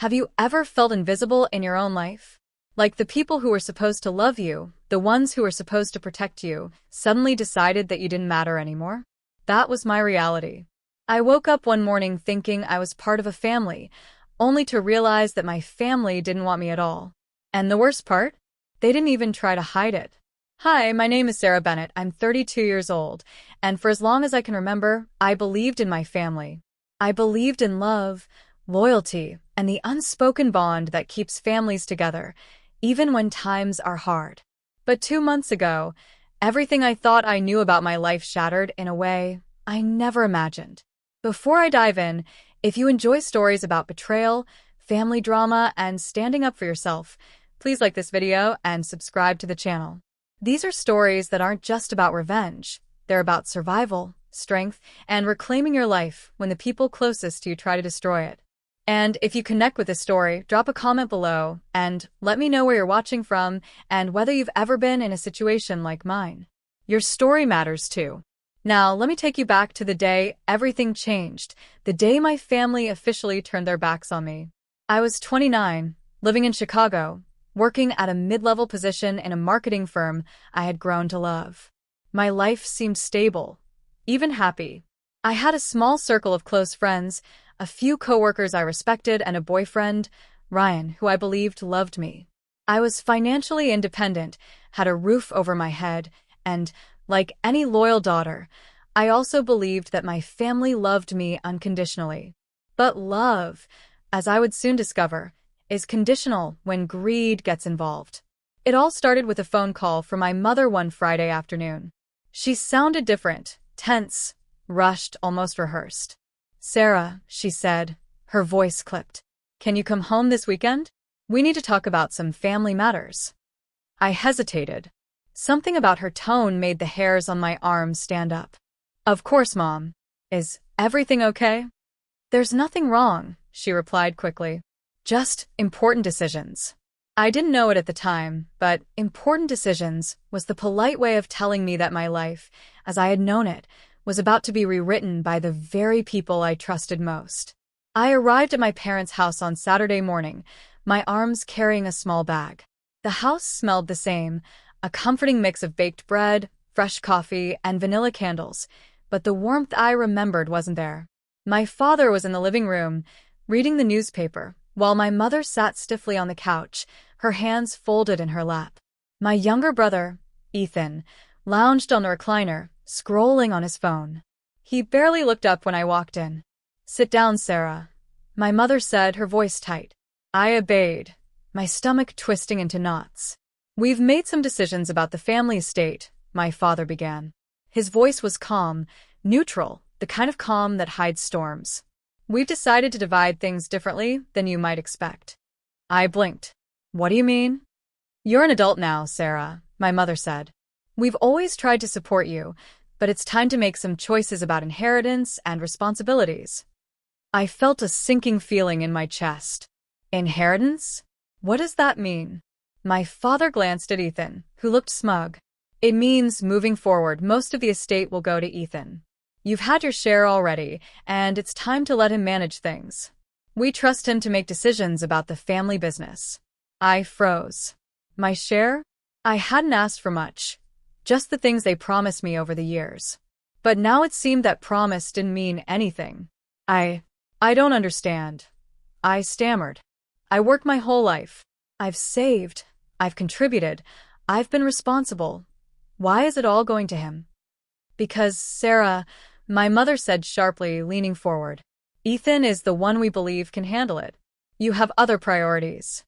Have you ever felt invisible in your own life? Like the people who were supposed to love you, the ones who were supposed to protect you, suddenly decided that you didn't matter anymore? That was my reality. I woke up one morning thinking I was part of a family, only to realize that my family didn't want me at all. And the worst part? They didn't even try to hide it. Hi, my name is Sarah Bennett. I'm 32 years old, and for as long as I can remember, I believed in my family. I believed in love, loyalty, and the unspoken bond that keeps families together, even when times are hard. But 2 months ago, everything I thought I knew about my life shattered in a way I never imagined. Before I dive in, if you enjoy stories about betrayal, family drama, and standing up for yourself, please like this video and subscribe to the channel. These are stories that aren't just about revenge. They're about survival, strength, and reclaiming your life when the people closest to you try to destroy it. And if you connect with this story, drop a comment below and let me know where you're watching from and whether you've ever been in a situation like mine. Your story matters too. Now, let me take you back to the day everything changed, the day my family officially turned their backs on me. I was 29, living in Chicago, working at a mid-level position in a marketing firm I had grown to love. My life seemed stable, even happy. I had a small circle of close friends, a few coworkers I respected, and a boyfriend, Ryan, who I believed loved me. I was financially independent, had a roof over my head, and, like any loyal daughter, I also believed that my family loved me unconditionally. But love, as I would soon discover, is conditional when greed gets involved. It all started with a phone call from my mother one Friday afternoon. She sounded different, tense, rushed, almost rehearsed. "Sarah," she said, her voice clipped. "Can you come home this weekend? We need to talk about some family matters." I hesitated. Something about her tone made the hairs on my arms stand up. "Of course, Mom. Is everything okay?" "There's nothing wrong," she replied quickly. "Just important decisions." I didn't know it at the time, but important decisions was the polite way of telling me that my life, as I had known it, was about to be rewritten by the very people I trusted most. I arrived at my parents' house on Saturday morning, my arms carrying a small bag. The house smelled the same, a comforting mix of baked bread, fresh coffee, and vanilla candles, but the warmth I remembered wasn't there. My father was in the living room, reading the newspaper, while my mother sat stiffly on the couch, her hands folded in her lap. My younger brother, Ethan, lounged on the recliner, scrolling on his phone. He barely looked up when I walked in. "Sit down, Sarah," my mother said, her voice tight. I obeyed, my stomach twisting into knots. "We've made some decisions about the family estate," my father began. His voice was calm, neutral, the kind of calm that hides storms. "We've decided to divide things differently than you might expect." I blinked. "What do you mean?" "You're an adult now, Sarah," my mother said. "We've always tried to support you, but it's time to make some choices about inheritance and responsibilities." I felt a sinking feeling in my chest. Inheritance? What does that mean? My father glanced at Ethan, who looked smug. "It means, moving forward, most of the estate will go to Ethan. You've had your share already, and it's time to let him manage things. We trust him to make decisions about the family business." I froze. My share? I hadn't asked for much, just the things they promised me over the years. But now it seemed that promise didn't mean anything. I don't understand," I stammered. "I worked my whole life. I've saved. I've contributed. I've been responsible. Why is it all going to him?" "Because, Sarah," my mother said sharply, leaning forward, "Ethan is the one we believe can handle it. You have other priorities."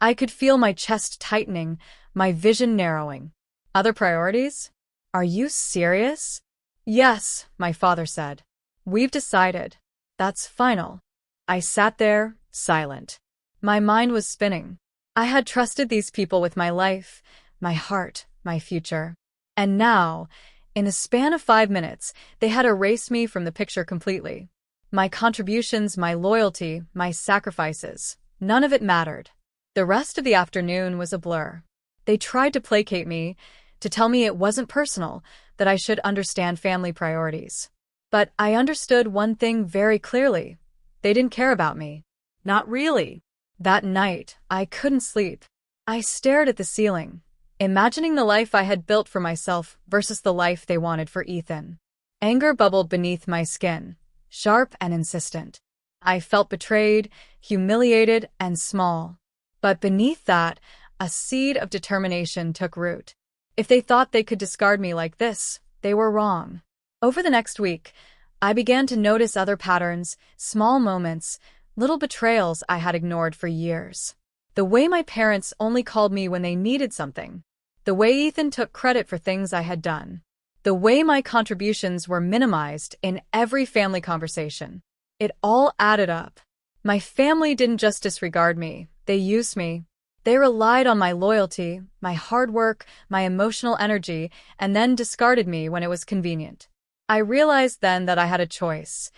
I could feel my chest tightening, my vision narrowing. "Other priorities? Are you serious?" "Yes," my father said. "We've decided. That's final." I sat there, silent. My mind was spinning. I had trusted these people with my life, my heart, my future. And now, in the span of 5 minutes, they had erased me from the picture completely. My contributions, my loyalty, my sacrifices, none of it mattered. The rest of the afternoon was a blur. They tried to placate me, to tell me it wasn't personal, that I should understand family priorities. But I understood one thing very clearly. They didn't care about me. Not really. That night, I couldn't sleep. I stared at the ceiling, imagining the life I had built for myself versus the life they wanted for Ethan. Anger bubbled beneath my skin, sharp and insistent. I felt betrayed, humiliated, and small. But beneath that, a seed of determination took root. If they thought they could discard me like this, they were wrong. Over the next week, I began to notice other patterns, small moments, little betrayals I had ignored for years. The way my parents only called me when they needed something. The way Ethan took credit for things I had done. The way my contributions were minimized in every family conversation. It all added up. My family didn't just disregard me, they used me. They relied on my loyalty, my hard work, my emotional energy, and then discarded me when it was convenient. I realized then that I had a choice.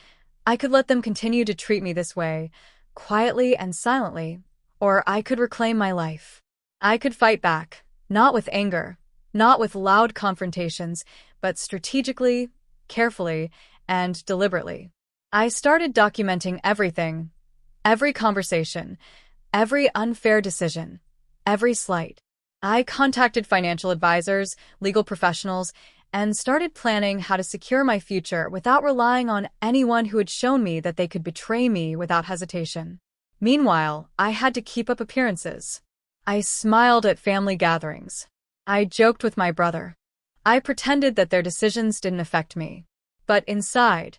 I could let them continue to treat me this way, quietly and silently, or I could reclaim my life. I could fight back, not with anger, not with loud confrontations, but strategically, carefully, and deliberately. I started documenting everything, every conversation, every unfair decision, every slight. I contacted financial advisors, legal professionals, and started planning how to secure my future without relying on anyone who had shown me that they could betray me without hesitation. Meanwhile, I had to keep up appearances. I smiled at family gatherings. I joked with my brother. I pretended that their decisions didn't affect me. But inside,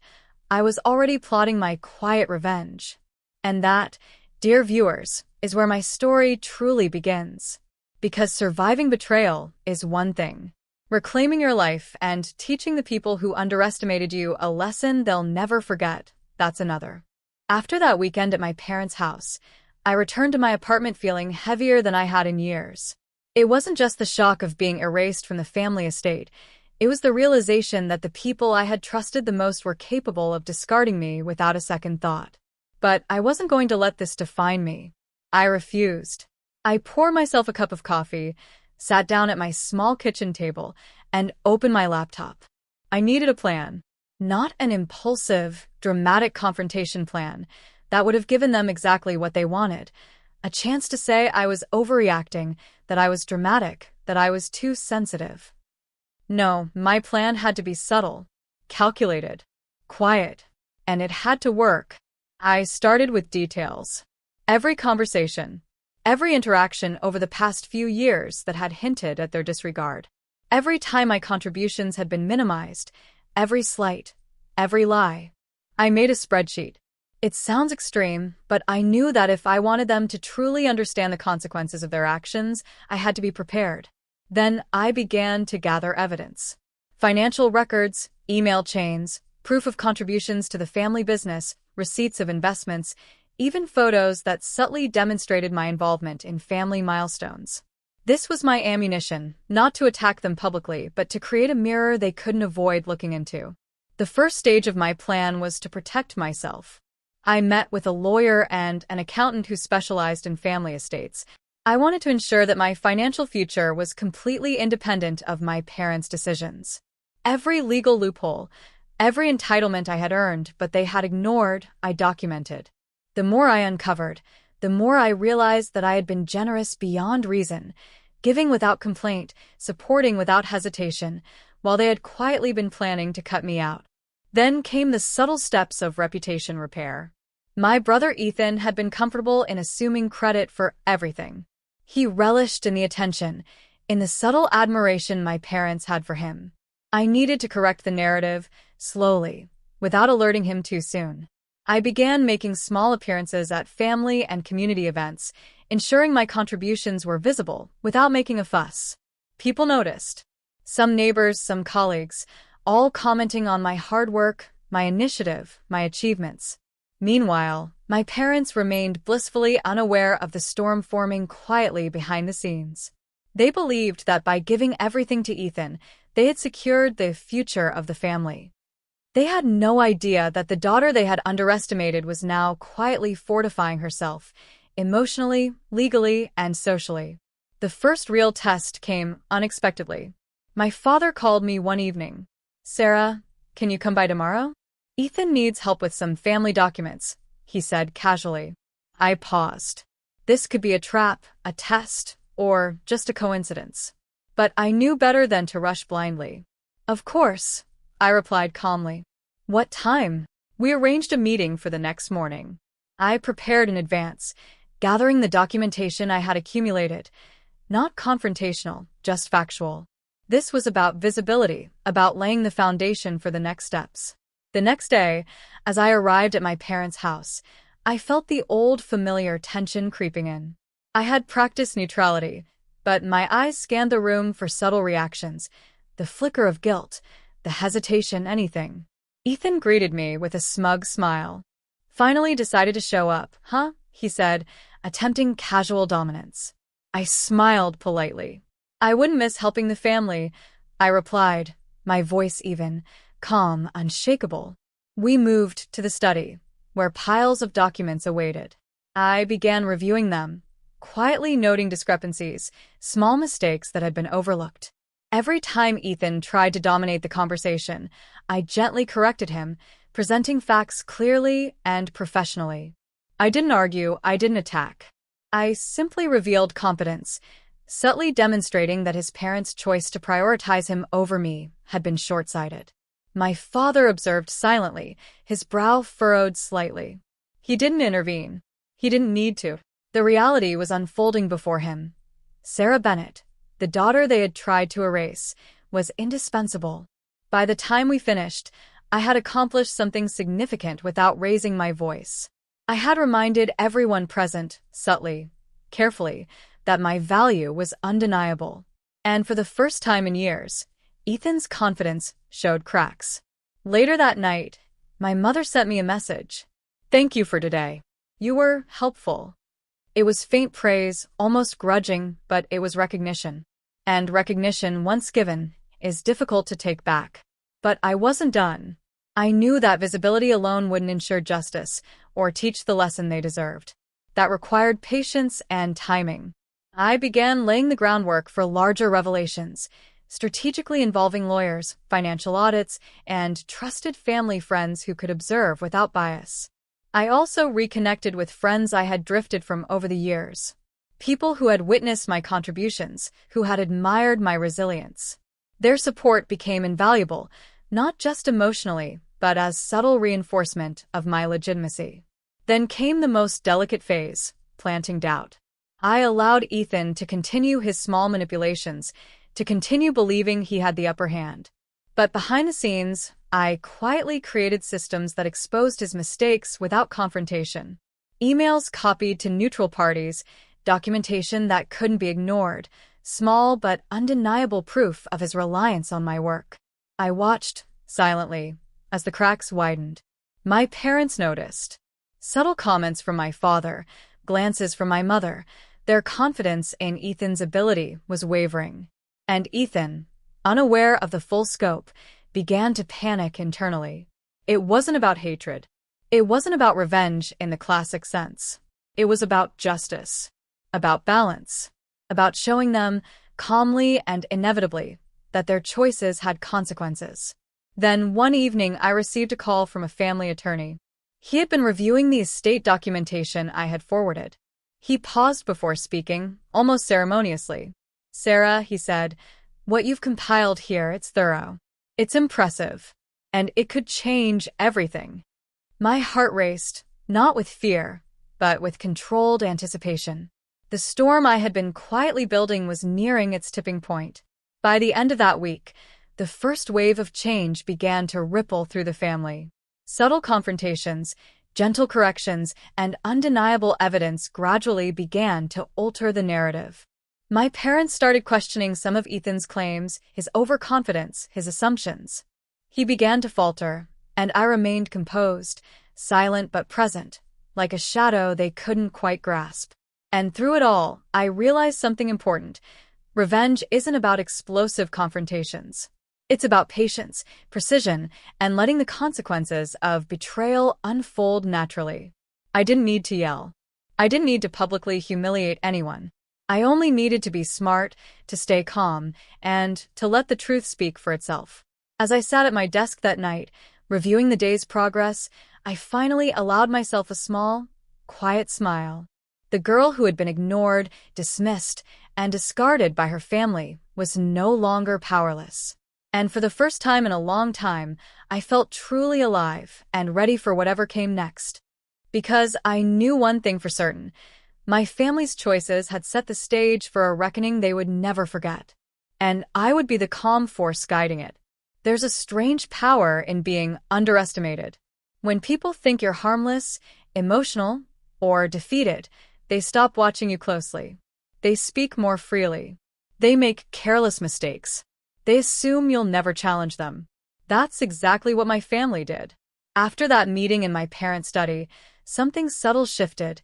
I was already plotting my quiet revenge. And that, dear viewers, is where my story truly begins. Because surviving betrayal is one thing. Reclaiming your life and teaching the people who underestimated you a lesson they'll never forget, that's another. After that weekend at my parents' house, I returned to my apartment feeling heavier than I had in years. It wasn't just the shock of being erased from the family estate, it was the realization that the people I had trusted the most were capable of discarding me without a second thought. But I wasn't going to let this define me. I refused. I poured myself a cup of coffee, sat down at my small kitchen table, and opened my laptop. I needed a plan. Not an impulsive, dramatic confrontation plan that would have given them exactly what they wanted. A chance to say I was overreacting, that I was dramatic, that I was too sensitive. No, my plan had to be subtle, calculated, quiet, and it had to work. I started with details. Every conversation, every interaction over the past few years that had hinted at their disregard. Every time my contributions had been minimized, every slight, every lie. I made a spreadsheet. It sounds extreme, but I knew that if I wanted them to truly understand the consequences of their actions, I had to be prepared. Then I began to gather evidence. Financial records, email chains, proof of contributions to the family business, receipts of investments, even photos that subtly demonstrated my involvement in family milestones. This was my ammunition, not to attack them publicly, but to create a mirror they couldn't avoid looking into. The first stage of my plan was to protect myself. I met with a lawyer and an accountant who specialized in family estates. I wanted to ensure that my financial future was completely independent of my parents' decisions. Every legal loophole, every entitlement I had earned but they had ignored, I documented. The more I uncovered, the more I realized that I had been generous beyond reason, giving without complaint, supporting without hesitation, while they had quietly been planning to cut me out. Then came the subtle steps of reputation repair. My brother Ethan had been comfortable in assuming credit for everything. He relished in the attention, in the subtle admiration my parents had for him. I needed to correct the narrative, slowly, without alerting him too soon. I began making small appearances at family and community events, ensuring my contributions were visible without making a fuss. People noticed. Some neighbors, some colleagues, all commenting on my hard work, my initiative, my achievements. Meanwhile, my parents remained blissfully unaware of the storm forming quietly behind the scenes. They believed that by giving everything to Ethan, they had secured the future of the family. They had no idea that the daughter they had underestimated was now quietly fortifying herself, emotionally, legally, and socially. The first real test came unexpectedly. My father called me one evening. "Sarah, can you come by tomorrow? Ethan needs help with some family documents," he said casually. I paused. This could be a trap, a test, or just a coincidence. But I knew better than to rush blindly. Of course, I replied calmly. What time? We arranged a meeting for the next morning. I prepared in advance, gathering the documentation I had accumulated. Not confrontational, just factual. This was about visibility, about laying the foundation for the next steps. The next day, as I arrived at my parents' house, I felt the old familiar tension creeping in. I had practiced neutrality, but my eyes scanned the room for subtle reactions, the flicker of guilt, the hesitation, anything. Ethan greeted me with a smug smile. Finally decided to show up, huh? He said, attempting casual dominance. I smiled politely. I wouldn't miss helping the family, I replied, my voice even, calm, unshakable. We moved to the study, where piles of documents awaited. I began reviewing them, quietly noting discrepancies, small mistakes that had been overlooked. Every time Ethan tried to dominate the conversation, I gently corrected him, presenting facts clearly and professionally. I didn't argue, I didn't attack. I simply revealed competence, subtly demonstrating that his parents' choice to prioritize him over me had been short-sighted. My father observed silently, his brow furrowed slightly. He didn't intervene. He didn't need to. The reality was unfolding before him. Sarah Bennett, the daughter they had tried to erase, was indispensable. By the time we finished, I had accomplished something significant without raising my voice. I had reminded everyone present, subtly, carefully, that my value was undeniable. And for the first time in years, Ethan's confidence showed cracks. Later that night, my mother sent me a message. Thank you for today. You were helpful. It was faint praise, almost grudging, but it was recognition. And recognition, once given, is difficult to take back. But I wasn't done. I knew that visibility alone wouldn't ensure justice or teach the lesson they deserved. That required patience and timing. I began laying the groundwork for larger revelations, strategically involving lawyers, financial audits, and trusted family friends who could observe without bias. I also reconnected with friends I had drifted from over the years. People who had witnessed my contributions, who had admired my resilience. Their support became invaluable, not just emotionally, but as subtle reinforcement of my legitimacy. Then came the most delicate phase, planting doubt. I allowed Ethan to continue his small manipulations, to continue believing he had the upper hand. But behind the scenes, I quietly created systems that exposed his mistakes without confrontation. Emails copied to neutral parties, documentation that couldn't be ignored, small but undeniable proof of his reliance on my work. I watched, silently, as the cracks widened. My parents noticed. Subtle comments from my father, glances from my mother, their confidence in Ethan's ability was wavering. And Ethan, unaware of the full scope, began to panic internally. It wasn't about hatred. It wasn't about revenge in the classic sense. It was about justice, about balance, about showing them, calmly and inevitably, that their choices had consequences. Then one evening I received a call from a family attorney. He had been reviewing the estate documentation I had forwarded. He paused before speaking, almost ceremoniously. Sarah, he said, what you've compiled here, it's thorough. It's impressive. And it could change everything. My heart raced, not with fear, but with controlled anticipation. The storm I had been quietly building was nearing its tipping point. By the end of that week, the first wave of change began to ripple through the family. Subtle confrontations, gentle corrections, and undeniable evidence gradually began to alter the narrative. My parents started questioning some of Ethan's claims, his overconfidence, his assumptions. He began to falter, and I remained composed, silent but present, like a shadow they couldn't quite grasp. And through it all, I realized something important. Revenge isn't about explosive confrontations. It's about patience, precision, and letting the consequences of betrayal unfold naturally. I didn't need to yell. I didn't need to publicly humiliate anyone. I only needed to be smart, to stay calm, and to let the truth speak for itself. As I sat at my desk that night, reviewing the day's progress, I finally allowed myself a small, quiet smile. The girl who had been ignored, dismissed, and discarded by her family was no longer powerless. And for the first time in a long time, I felt truly alive and ready for whatever came next. Because I knew one thing for certain: my family's choices had set the stage for a reckoning they would never forget. And I would be the calm force guiding it. There's a strange power in being underestimated. When people think you're harmless, emotional, or defeated, they stop watching you closely. They speak more freely. They make careless mistakes. They assume you'll never challenge them. That's exactly what my family did. After that meeting in my parents' study, something subtle shifted,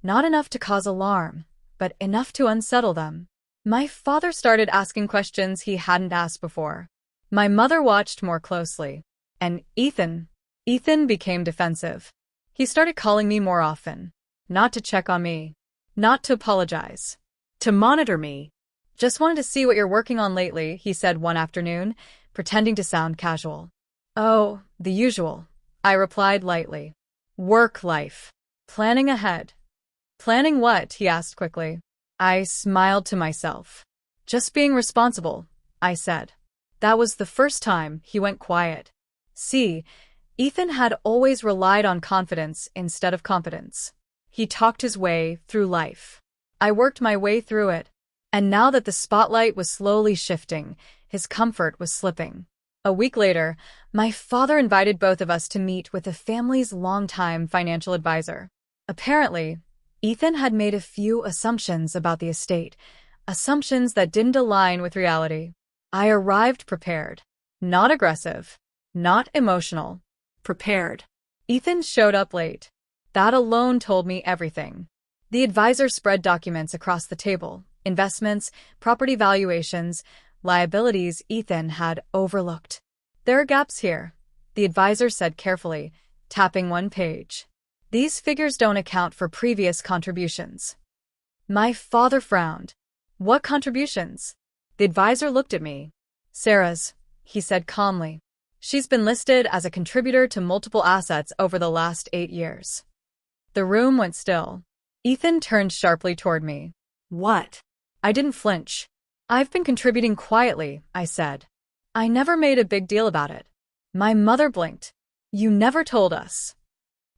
not enough to cause alarm, but enough to unsettle them. My father started asking questions he hadn't asked before. My mother watched more closely. And Ethan became defensive. He started calling me more often. Not to check on me. Not to apologize. To monitor me. "Just wanted to see what you're working on lately," he said one afternoon, pretending to sound casual. "Oh, the usual," I replied lightly. "Work life. Planning ahead." "Planning what?" he asked quickly. I smiled to myself. "Just being responsible," I said. That was the first time he went quiet. See, Ethan had always relied on confidence instead of competence. He talked his way through life. I worked my way through it. And now that the spotlight was slowly shifting, his comfort was slipping. A week later, my father invited both of us to meet with the family's longtime financial advisor. Apparently, Ethan had made a few assumptions about the estate, assumptions that didn't align with reality. I arrived prepared. Not aggressive. Not emotional. Prepared. Ethan showed up late. That alone told me everything. The advisor spread documents across the table: investments, property valuations, liabilities Ethan had overlooked. "There are gaps here," the advisor said carefully, tapping one page. "These figures don't account for previous contributions." My father frowned. "What contributions?" The advisor looked at me. "Sarah's," he said calmly. "She's been listed as a contributor to multiple assets over the last 8 years. The room went still. Ethan turned sharply toward me. "What?" I didn't flinch. "I've been contributing quietly," I said. "I never made a big deal about it." My mother blinked. "You never told us."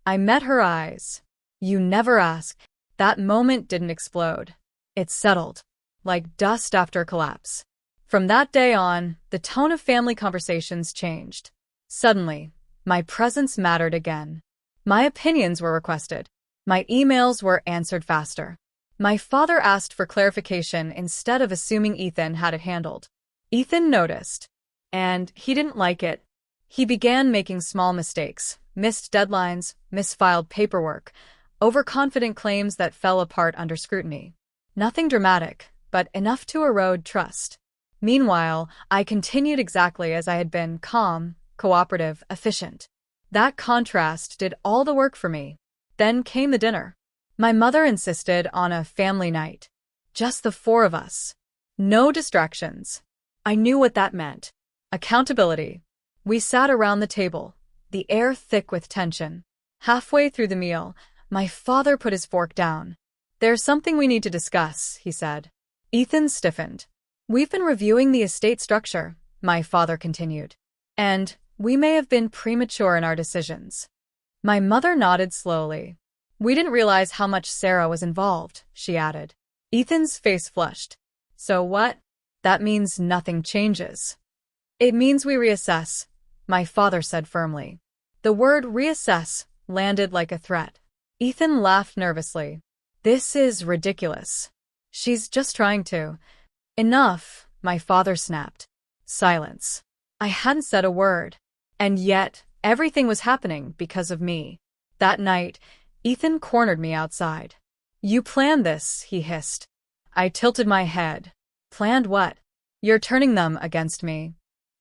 I met her eyes. "You never asked." That moment didn't explode. It settled, like dust after a collapse. From that day on, the tone of family conversations changed. Suddenly, my presence mattered again. My opinions were requested. My emails were answered faster. My father asked for clarification instead of assuming Ethan had it handled. Ethan noticed, and he didn't like it. He began making small mistakes, missed deadlines, misfiled paperwork, overconfident claims that fell apart under scrutiny. Nothing dramatic, but enough to erode trust. Meanwhile, I continued exactly as I had been: calm, cooperative, efficient. That contrast did all the work for me. Then came the dinner. My mother insisted on a family night. Just the 4 of us. No distractions. I knew what that meant. Accountability. We sat around the table, the air thick with tension. Halfway through the meal, my father put his fork down. "There's something we need to discuss," he said. Ethan stiffened. "We've been reviewing the estate structure," my father continued. "And we may have been premature in our decisions." My mother nodded slowly. "We didn't realize how much Sarah was involved," she added. Ethan's face flushed. "So what?" "That means nothing changes." "It means we reassess," my father said firmly. The word reassess landed like a threat. Ethan laughed nervously. "This is ridiculous. She's just trying to." "Enough," my father snapped. Silence. I hadn't said a word. And yet, everything was happening because of me. That night, Ethan cornered me outside. "You planned this," he hissed. I tilted my head. "Planned what?" "You're turning them against me."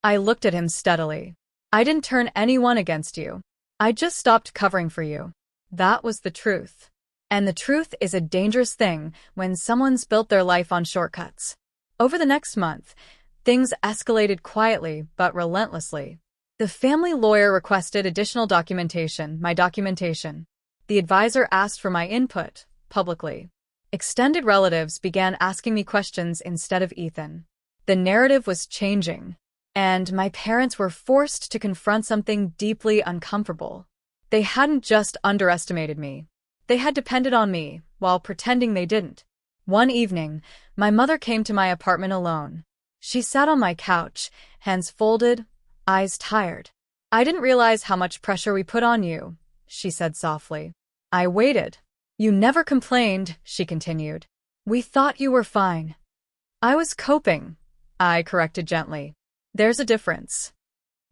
I looked at him steadily. "I didn't turn anyone against you. I just stopped covering for you." That was the truth. And the truth is a dangerous thing when someone's built their life on shortcuts. Over the next month, things escalated quietly but relentlessly. The family lawyer requested additional documentation, my documentation. The advisor asked for my input, publicly. Extended relatives began asking me questions instead of Ethan. The narrative was changing, and my parents were forced to confront something deeply uncomfortable. They hadn't just underestimated me. They had depended on me, while pretending they didn't. One evening, my mother came to my apartment alone. She sat on my couch, hands folded, eyes tired. "I didn't realize how much pressure we put on you," she said softly. I waited. "You never complained," she continued. "We thought you were fine." "I was coping," I corrected gently. "There's a difference."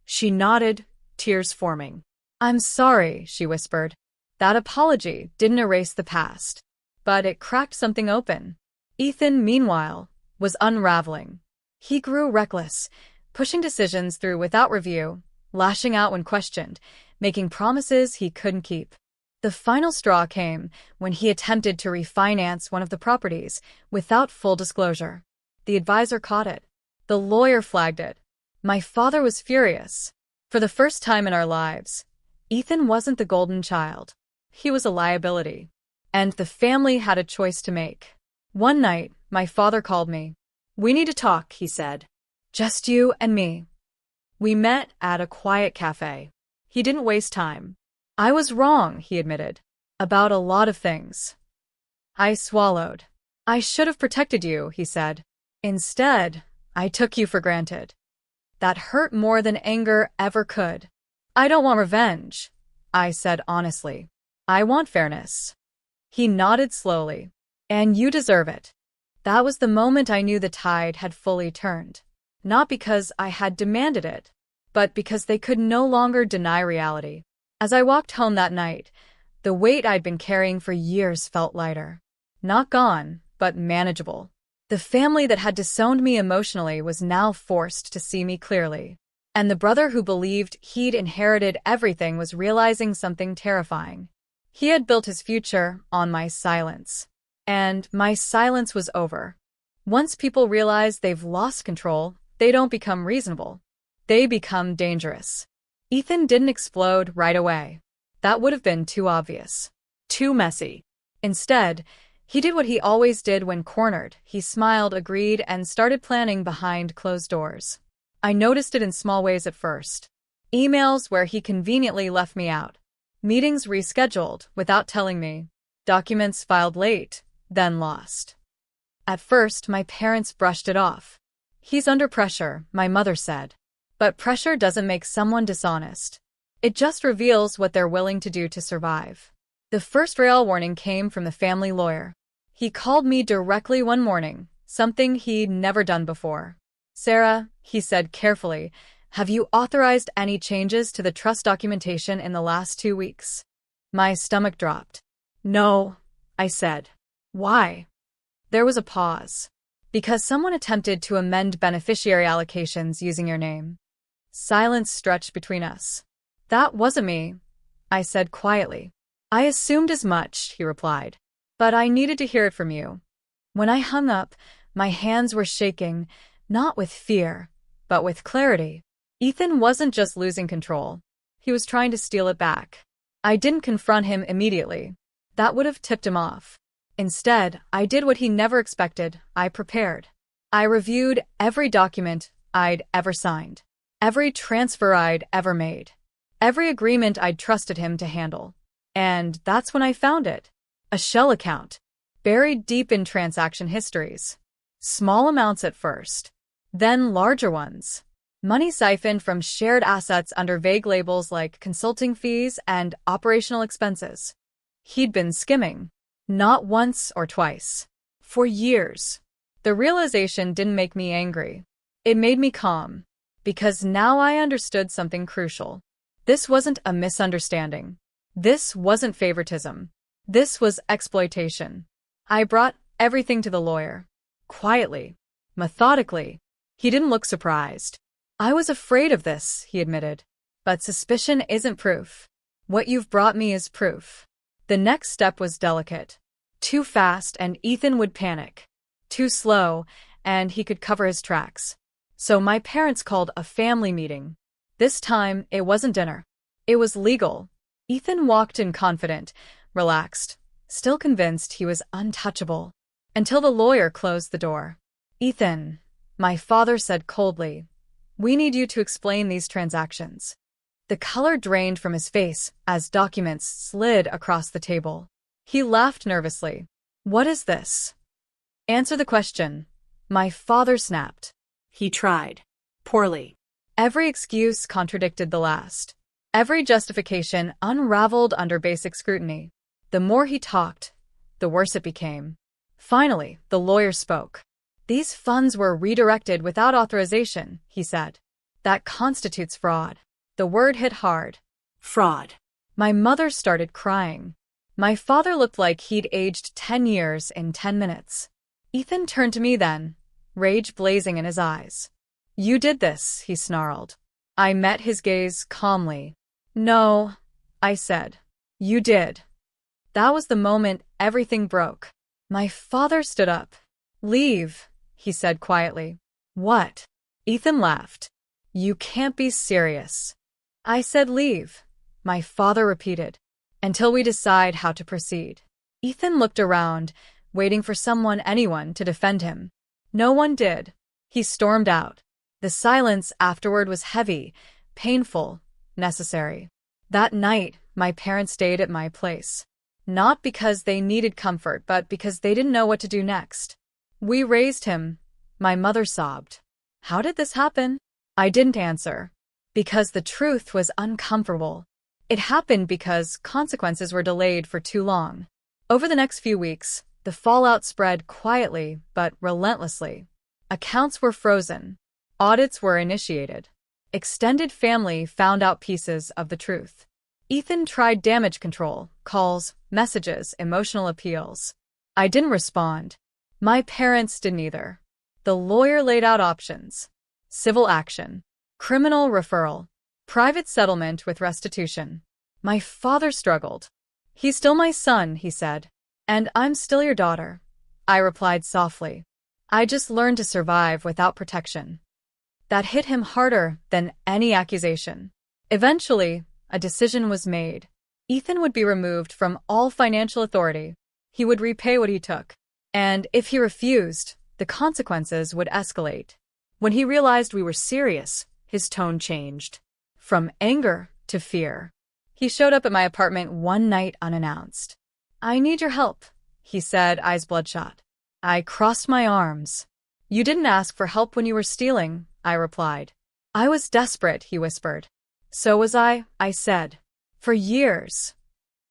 She nodded, tears forming. "I'm sorry," she whispered. That apology didn't erase the past, but it cracked something open. Ethan, meanwhile, was unraveling. He grew reckless, pushing decisions through without review, lashing out when questioned, making promises he couldn't keep. The final straw came when he attempted to refinance one of the properties without full disclosure. The advisor caught it. The lawyer flagged it. My father was furious. For the first time in our lives, Ethan wasn't the golden child. He was a liability. And the family had a choice to make. One night, my father called me. "We need to talk," he said. "Just you and me." We met at a quiet cafe. He didn't waste time. "I was wrong," he admitted. "About a lot of things." I swallowed. "I should have protected you," he said. "Instead, I took you for granted." That hurt more than anger ever could. "I don't want revenge," I said honestly. "I want fairness." He nodded slowly. "And you deserve it." That was the moment I knew the tide had fully turned. Not because I had demanded it, but because they could no longer deny reality. As I walked home that night, the weight I'd been carrying for years felt lighter. Not gone, but manageable. The family that had disowned me emotionally was now forced to see me clearly. And the brother who believed he'd inherited everything was realizing something terrifying. He had built his future on my silence. And my silence was over. Once people realize they've lost control, they don't become reasonable. They become dangerous. Ethan didn't explode right away. That would have been too obvious. Too messy. Instead, he did what he always did when cornered. He smiled, agreed, and started planning behind closed doors. I noticed it in small ways at first. Emails where he conveniently left me out. Meetings rescheduled without telling me. Documents filed late, then lost. At first, my parents brushed it off. "He's under pressure," my mother said. But pressure doesn't make someone dishonest. It just reveals what they're willing to do to survive. The first real warning came from the family lawyer. He called me directly one morning, something he'd never done before. "Sarah," he said carefully, "have you authorized any changes to the trust documentation in the last 2 weeks?" My stomach dropped. "No," I said. "Why?" There was a pause. "Because someone attempted to amend beneficiary allocations using your name." Silence stretched between us. "That wasn't me," I said quietly. "I assumed as much," he replied. "But I needed to hear it from you." When I hung up, my hands were shaking, not with fear, but with clarity. Ethan wasn't just losing control. He was trying to steal it back. I didn't confront him immediately. That would have tipped him off. Instead, I did what he never expected. I prepared. I reviewed every document I'd ever signed. Every transfer I'd ever made. Every agreement I'd trusted him to handle. And that's when I found it. A shell account. Buried deep in transaction histories. Small amounts at first. Then larger ones. Money siphoned from shared assets under vague labels like consulting fees and operational expenses. He'd been skimming. Not once or twice. For years. The realization didn't make me angry. It made me calm. Because now I understood something crucial. This wasn't a misunderstanding. This wasn't favoritism. This was exploitation. I brought everything to the lawyer. Quietly. Methodically. He didn't look surprised. "I was afraid of this," he admitted. "But suspicion isn't proof. What you've brought me is proof." The next step was delicate. Too fast and Ethan would panic. Too slow and he could cover his tracks. So my parents called a family meeting. This time, it wasn't dinner. It was legal. Ethan walked in confident, relaxed, still convinced he was untouchable. Until the lawyer closed the door. "Ethan," my father said coldly, "we need you to explain these transactions." The color drained from his face as documents slid across the table. He laughed nervously. "What is this?" "Answer the question," my father snapped. He tried. Poorly. Every excuse contradicted the last. Every justification unraveled under basic scrutiny. The more he talked, the worse it became. Finally, the lawyer spoke. "These funds were redirected without authorization," he said. "That constitutes fraud." The word hit hard. Fraud. My mother started crying. My father looked like he'd aged 10 years in 10 minutes. Ethan turned to me then, rage blazing in his eyes. "You did this," he snarled. I met his gaze calmly. "No," I said. "You did." That was the moment everything broke. My father stood up. "Leave," he said quietly. "What?" Ethan laughed. "You can't be serious." I said leave, my father repeated, "until we decide how to proceed." Ethan looked around, waiting for anyone to defend him. No one did. He stormed out. The silence afterward was heavy, painful, necessary. That night, my parents stayed at my place. Not because they needed comfort, but because they didn't know what to do next. "We raised him," my mother sobbed. "How did this happen?" I didn't answer. Because the truth was uncomfortable. It happened because consequences were delayed for too long. Over the next few weeks, the fallout spread quietly but relentlessly. Accounts were frozen. Audits were initiated. Extended family found out pieces of the truth. Ethan tried damage control, calls, messages, emotional appeals. I didn't respond. My parents didn't either. The lawyer laid out options: civil action, criminal referral, private settlement with restitution. My father struggled. "He's still my son," he said. "And I'm still your daughter," I replied softly. I just learned to survive without protection. That hit him harder than any accusation. Eventually, a decision was made. Ethan would be removed from all financial authority. He would repay what he took. And if he refused, the consequences would escalate. When he realized we were serious, his tone changed. From anger to fear. He showed up at my apartment one night unannounced. "I need your help," he said, eyes bloodshot. I crossed my arms. "You didn't ask for help when you were stealing," I replied. "I was desperate," he whispered. "So was I said. "For years."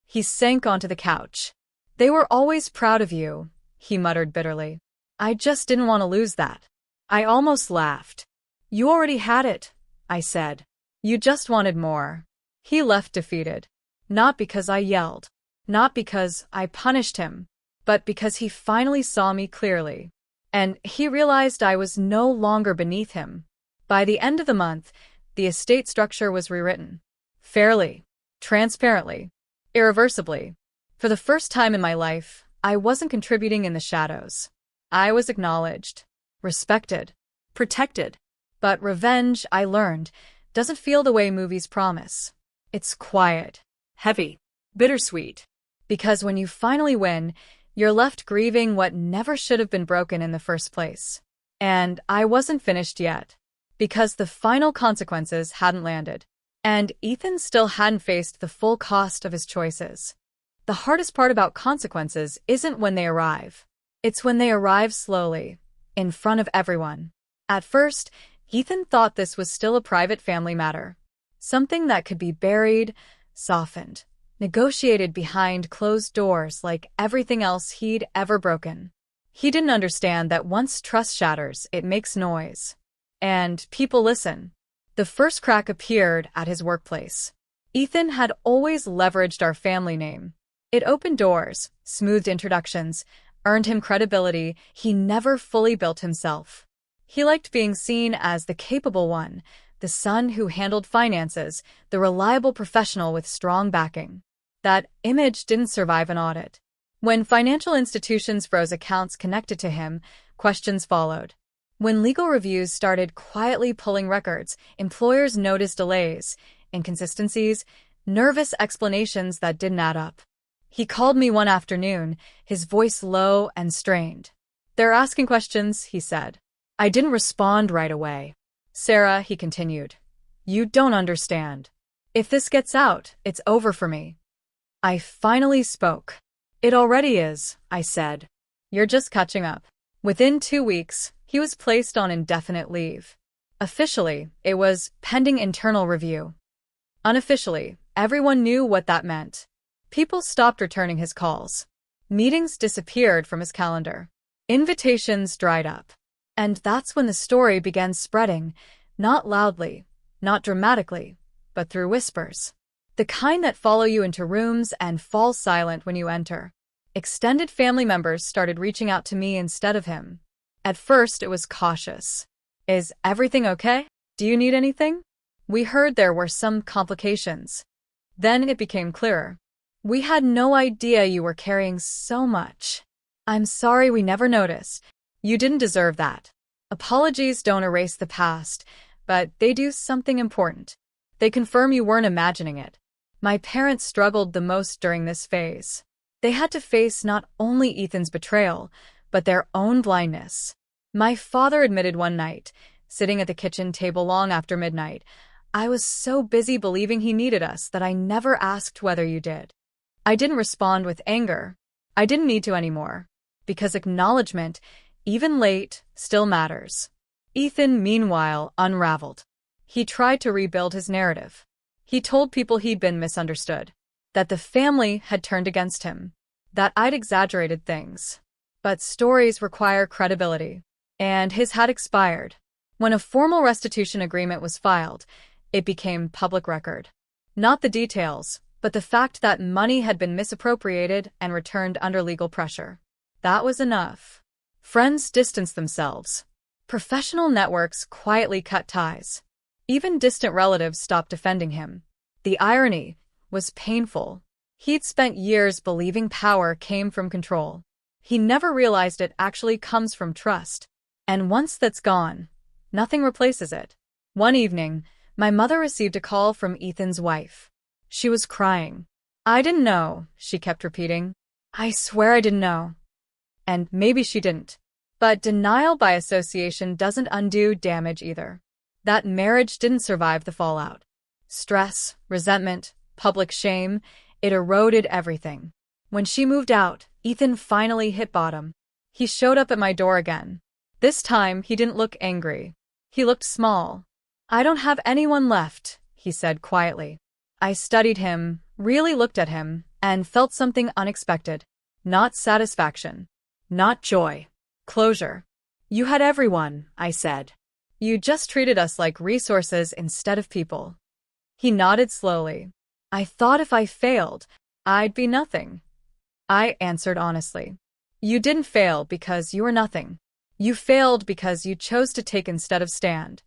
He sank onto the couch. "They were always proud of you," he muttered bitterly. "I just didn't want to lose that." I almost laughed. "You already had it," I said. "You just wanted more." He left defeated. Not because I yelled. Not because I punished him. But because he finally saw me clearly. And he realized I was no longer beneath him. By the end of the month, the estate structure was rewritten. Fairly. Transparently. Irreversibly. For the first time in my life, I wasn't contributing in the shadows. I was acknowledged. Respected. Protected. But revenge, I learned, doesn't feel the way movies promise. It's quiet. Heavy. Bittersweet. Because when you finally win, you're left grieving what never should have been broken in the first place. And I wasn't finished yet. Because the final consequences hadn't landed. And Ethan still hadn't faced the full cost of his choices. The hardest part about consequences isn't when they arrive. It's when they arrive slowly, in front of everyone. At first, Ethan thought this was still a private family matter. Something that could be buried, softened, negotiated behind closed doors like everything else he'd ever broken. He didn't understand that once trust shatters, it makes noise. And people listen. The first crack appeared at his workplace. Ethan had always leveraged our family name. It opened doors, smoothed introductions, earned him credibility he never fully built himself. He liked being seen as the capable one, the son who handled finances, the reliable professional with strong backing. That image didn't survive an audit. When financial institutions froze accounts connected to him, questions followed. When legal reviews started quietly pulling records, employers noticed delays, inconsistencies, nervous explanations that didn't add up. He called me one afternoon, his voice low and strained. "They're asking questions," he said. I didn't respond right away. "Sarah," he continued, "you don't understand. If this gets out, it's over for me." I finally spoke. "It already is," I said. "You're just catching up." Within 2 weeks, he was placed on indefinite leave. Officially, it was pending internal review. Unofficially, everyone knew what that meant. People stopped returning his calls. Meetings disappeared from his calendar. Invitations dried up. And that's when the story began spreading, not loudly, not dramatically, but through whispers. The kind that follow you into rooms and fall silent when you enter. Extended family members started reaching out to me instead of him. At first, it was cautious. "Is everything okay? Do you need anything? We heard there were some complications." Then it became clearer. "We had no idea you were carrying so much. I'm sorry we never noticed. You didn't deserve that." Apologies don't erase the past, but they do something important. They confirm you weren't imagining it. My parents struggled the most during this phase. They had to face not only Ethan's betrayal, but their own blindness. My father admitted one night, sitting at the kitchen table long after midnight, "I was so busy believing he needed us that I never asked whether you did." I didn't respond with anger. I didn't need to anymore. Because acknowledgement, even late, still matters. Ethan, meanwhile, unraveled. He tried to rebuild his narrative. He told people he'd been misunderstood, that the family had turned against him, that I'd exaggerated things. But stories require credibility, and his had expired. When a formal restitution agreement was filed, it became public record. Not the details, but the fact that money had been misappropriated and returned under legal pressure. That was enough. Friends distanced themselves. Professional networks quietly cut ties. Even distant relatives stopped defending him. The irony was painful. He'd spent years believing power came from control. He never realized it actually comes from trust. And once that's gone, nothing replaces it. One evening, my mother received a call from Ethan's wife. She was crying. "I didn't know," she kept repeating. "I swear I didn't know." And maybe she didn't. But denial by association doesn't undo damage either. That marriage didn't survive the fallout. Stress, resentment, public shame, it eroded everything. When she moved out, Ethan finally hit bottom. He showed up at my door again. This time, he didn't look angry. He looked small. "I don't have anyone left," he said quietly. I studied him, really looked at him, and felt something unexpected. Not satisfaction. Not joy. Closure. "You had everyone," I said. "You just treated us like resources instead of people." He nodded slowly. "I thought if I failed, I'd be nothing." I answered honestly. "You didn't fail because you were nothing. You failed because you chose to take instead of stand."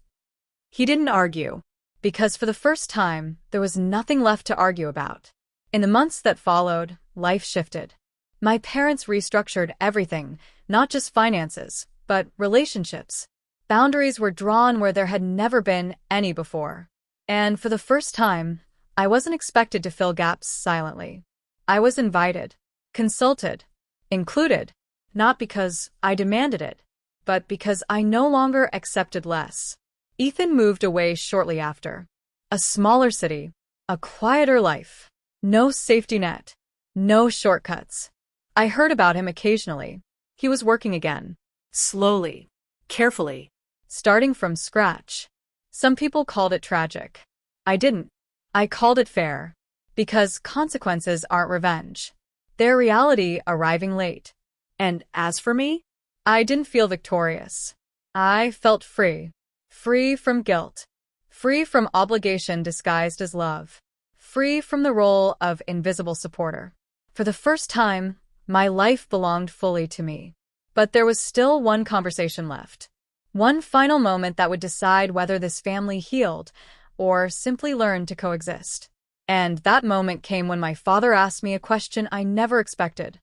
He didn't argue, because for the first time, there was nothing left to argue about. In the months that followed, life shifted. My parents restructured everything, not just finances, but relationships. Boundaries were drawn where there had never been any before. And for the first time, I wasn't expected to fill gaps silently. I was invited, consulted, included, not because I demanded it, but because I no longer accepted less. Ethan moved away shortly after. A smaller city, a quieter life, no safety net, no shortcuts. I heard about him occasionally. He was working again. Slowly, carefully, starting from scratch. Some people called it tragic. I didn't. I called it fair. Because consequences aren't revenge. They're reality arriving late. And as for me, I didn't feel victorious. I felt free. Free from guilt. Free from obligation disguised as love. Free from the role of invisible supporter. For the first time, my life belonged fully to me. But there was still one conversation left. One final moment that would decide whether this family healed or simply learned to coexist. And that moment came when my father asked me a question I never expected.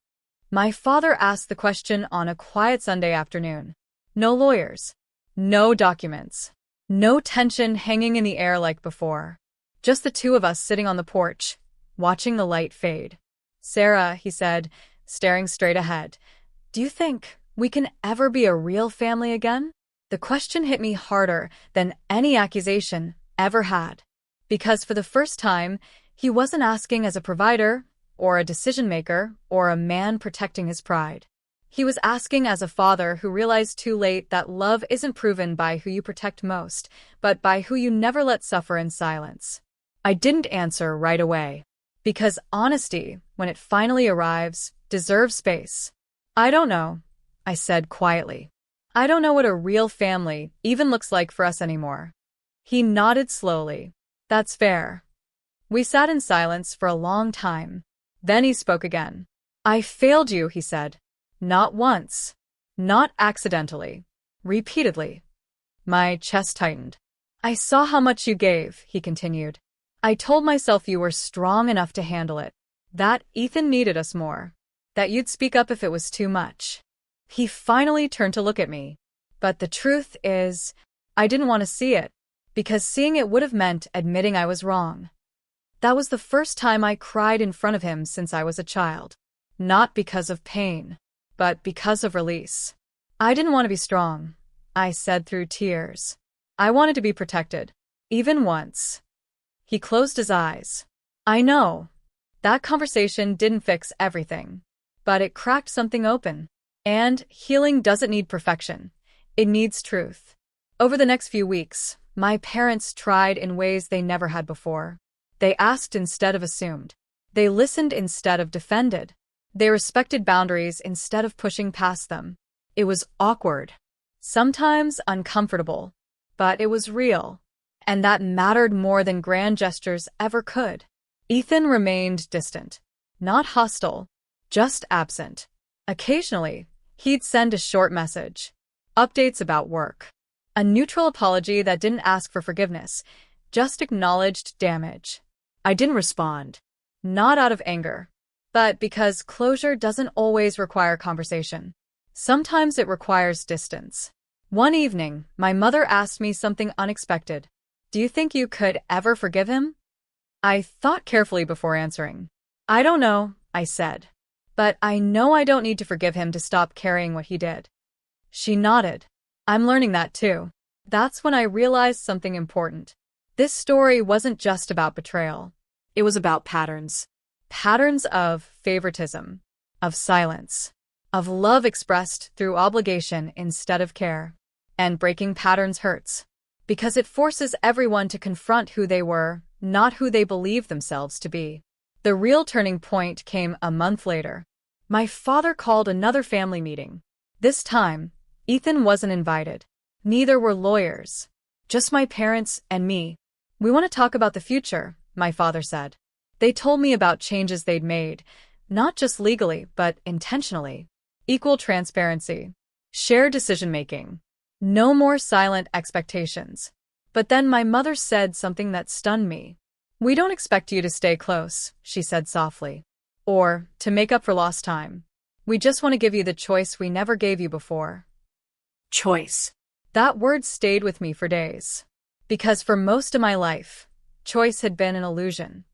My father asked the question on a quiet Sunday afternoon. No lawyers. No documents. No tension hanging in the air like before. Just the two of us sitting on the porch, watching the light fade. Sarah, he said, staring straight ahead, do you think we can ever be a real family again? The question hit me harder than any accusation ever had. Because for the first time, he wasn't asking as a provider, or a decision-maker, or a man protecting his pride. He was asking as a father who realized too late that love isn't proven by who you protect most, but by who you never let suffer in silence. I didn't answer right away. Because honesty, when it finally arrives, deserves space. I don't know, I said quietly. I don't know what a real family even looks like for us anymore. He nodded slowly. That's fair. We sat in silence for a long time. Then he spoke again. I failed you, he said. Not once. Not accidentally. Repeatedly. My chest tightened. I saw how much you gave, he continued. I told myself you were strong enough to handle it. That Ethan needed us more. That you'd speak up if it was too much. He finally turned to look at me. But the truth is, I didn't want to see it, because seeing it would have meant admitting I was wrong. That was the first time I cried in front of him since I was a child. Not because of pain, but because of release. I didn't want to be strong, I said through tears. I wanted to be protected. Even once. He closed his eyes. I know. That conversation didn't fix everything. But it cracked something open. And healing doesn't need perfection. It needs truth. Over the next few weeks, my parents tried in ways they never had before. They asked instead of assumed. They listened instead of defended. They respected boundaries instead of pushing past them. It was awkward. Sometimes uncomfortable. But it was real. And that mattered more than grand gestures ever could. Ethan remained distant. Not hostile. Just absent. Occasionally, he'd send a short message. Updates about work. A neutral apology that didn't ask for forgiveness. Just acknowledged damage. I didn't respond. Not out of anger. But because closure doesn't always require conversation. Sometimes it requires distance. One evening, my mother asked me something unexpected. Do you think you could ever forgive him? I thought carefully before answering. I don't know, I said. But I know I don't need to forgive him to stop carrying what he did. She nodded. I'm learning that too. That's when I realized something important. This story wasn't just about betrayal. It was about patterns. Patterns of favoritism, of silence, of love expressed through obligation instead of care. And breaking patterns hurts. Because it forces everyone to confront who they were, not who they believed themselves to be. The real turning point came a month later. My father called another family meeting. This time, Ethan wasn't invited. Neither were lawyers. Just my parents and me. We want to talk about the future, my father said. They told me about changes they'd made, not just legally, but intentionally. Equal transparency. Shared decision-making. No more silent expectations. But then my mother said something that stunned me. We don't expect you to stay close, she said softly. Or to make up for lost time. We just want to give you the choice we never gave you before. Choice. That word stayed with me for days. Because for most of my life, choice had been an illusion.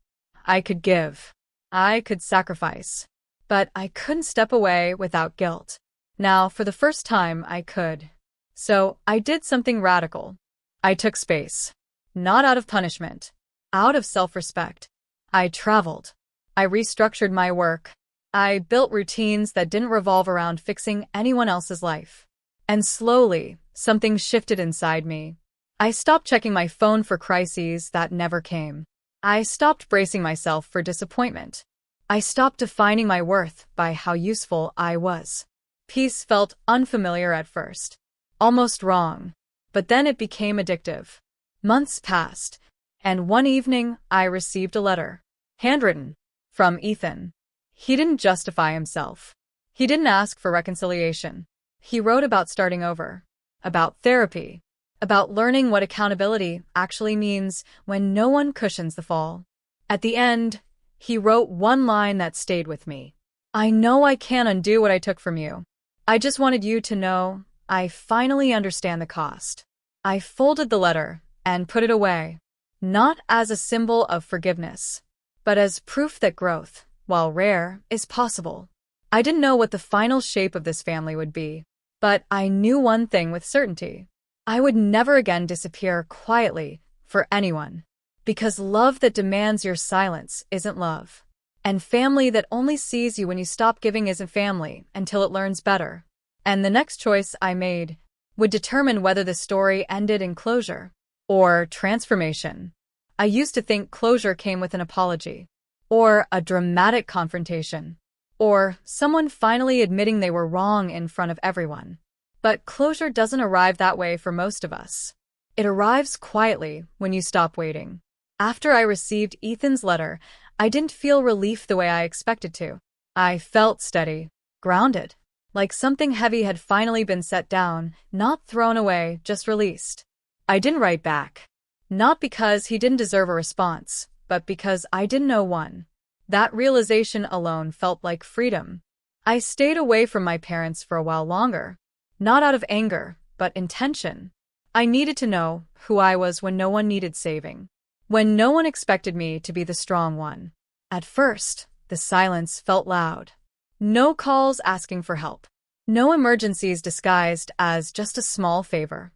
I could give. I could sacrifice. But I couldn't step away without guilt. Now, for the first time, I could. So, I did something radical. I took space. Not out of punishment. Out of self-respect. I traveled. I restructured my work. I built routines that didn't revolve around fixing anyone else's life. And slowly, something shifted inside me. I stopped checking my phone for crises that never came. I stopped bracing myself for disappointment. I stopped defining my worth by how useful I was. Peace felt unfamiliar at first. Almost wrong. But then it became addictive. Months passed, and one evening I received a letter. Handwritten. From Ethan. He didn't justify himself. He didn't ask for reconciliation. He wrote about starting over. About therapy. About learning what accountability actually means when no one cushions the fall. At the end, he wrote one line that stayed with me. I know I can't undo what I took from you. I just wanted you to know I finally understand the cost. I folded the letter and put it away. Not as a symbol of forgiveness, but as proof that growth, while rare, is possible. I didn't know what the final shape of this family would be, but I knew one thing with certainty. I would never again disappear quietly for anyone. Because love that demands your silence isn't love. And family that only sees you when you stop giving isn't family until it learns better. And the next choice I made would determine whether the story ended in closure or transformation. I used to think closure came with an apology, or a dramatic confrontation, or someone finally admitting they were wrong in front of everyone. But closure doesn't arrive that way for most of us. It arrives quietly when you stop waiting. After I received Ethan's letter, I didn't feel relief the way I expected to. I felt steady, grounded, like something heavy had finally been set down, not thrown away, just released. I didn't write back. Not because he didn't deserve a response, but because I didn't know one. That realization alone felt like freedom. I stayed away from my parents for a while longer, not out of anger, but intention. I needed to know who I was when no one needed saving. When no one expected me to be the strong one. At first, the silence felt loud. No calls asking for help. No emergencies disguised as just a small favor.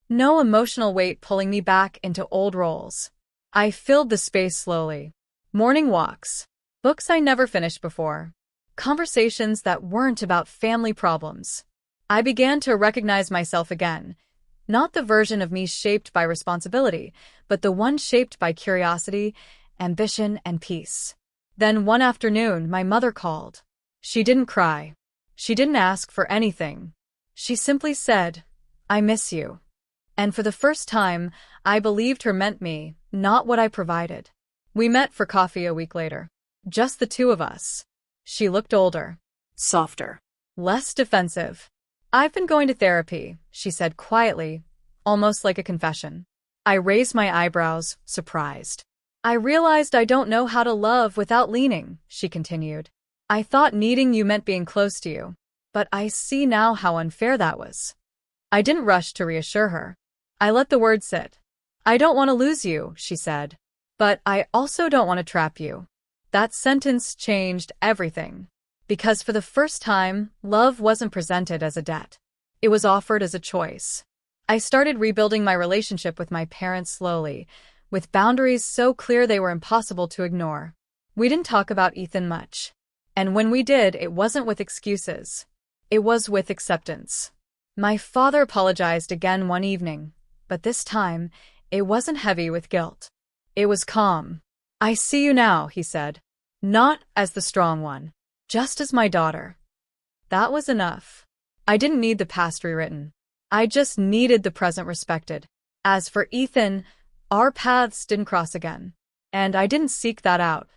No emotional weight pulling me back into old roles. I filled the space slowly. Morning walks. Books I never finished before. Conversations that weren't about family problems. I began to recognize myself again. Not the version of me shaped by responsibility, but the one shaped by curiosity, ambition, and peace. Then one afternoon, my mother called. She didn't cry. She didn't ask for anything. She simply said, "I miss you." And for the first time, I believed her meant me, not what I provided. We met for coffee a week later. Just the two of us. She looked older. Softer. Less defensive. "I've been going to therapy," she said quietly, almost like a confession. I raised my eyebrows, surprised. "I realized I don't know how to love without leaning," she continued. "I thought needing you meant being close to you, but I see now how unfair that was." I didn't rush to reassure her. I let the words sit. "I don't want to lose you," she said, "but I also don't want to trap you." That sentence changed everything. Because for the first time, love wasn't presented as a debt. It was offered as a choice. I started rebuilding my relationship with my parents slowly, with boundaries so clear they were impossible to ignore. We didn't talk about Ethan much. And when we did, it wasn't with excuses. It was with acceptance. My father apologized again one evening, but this time, it wasn't heavy with guilt. It was calm. "I see you now," he said. "Not as the strong one. Just as my daughter." That was enough. I didn't need the past rewritten. I just needed the present respected. As for Ethan, our paths didn't cross again. And I didn't seek that out.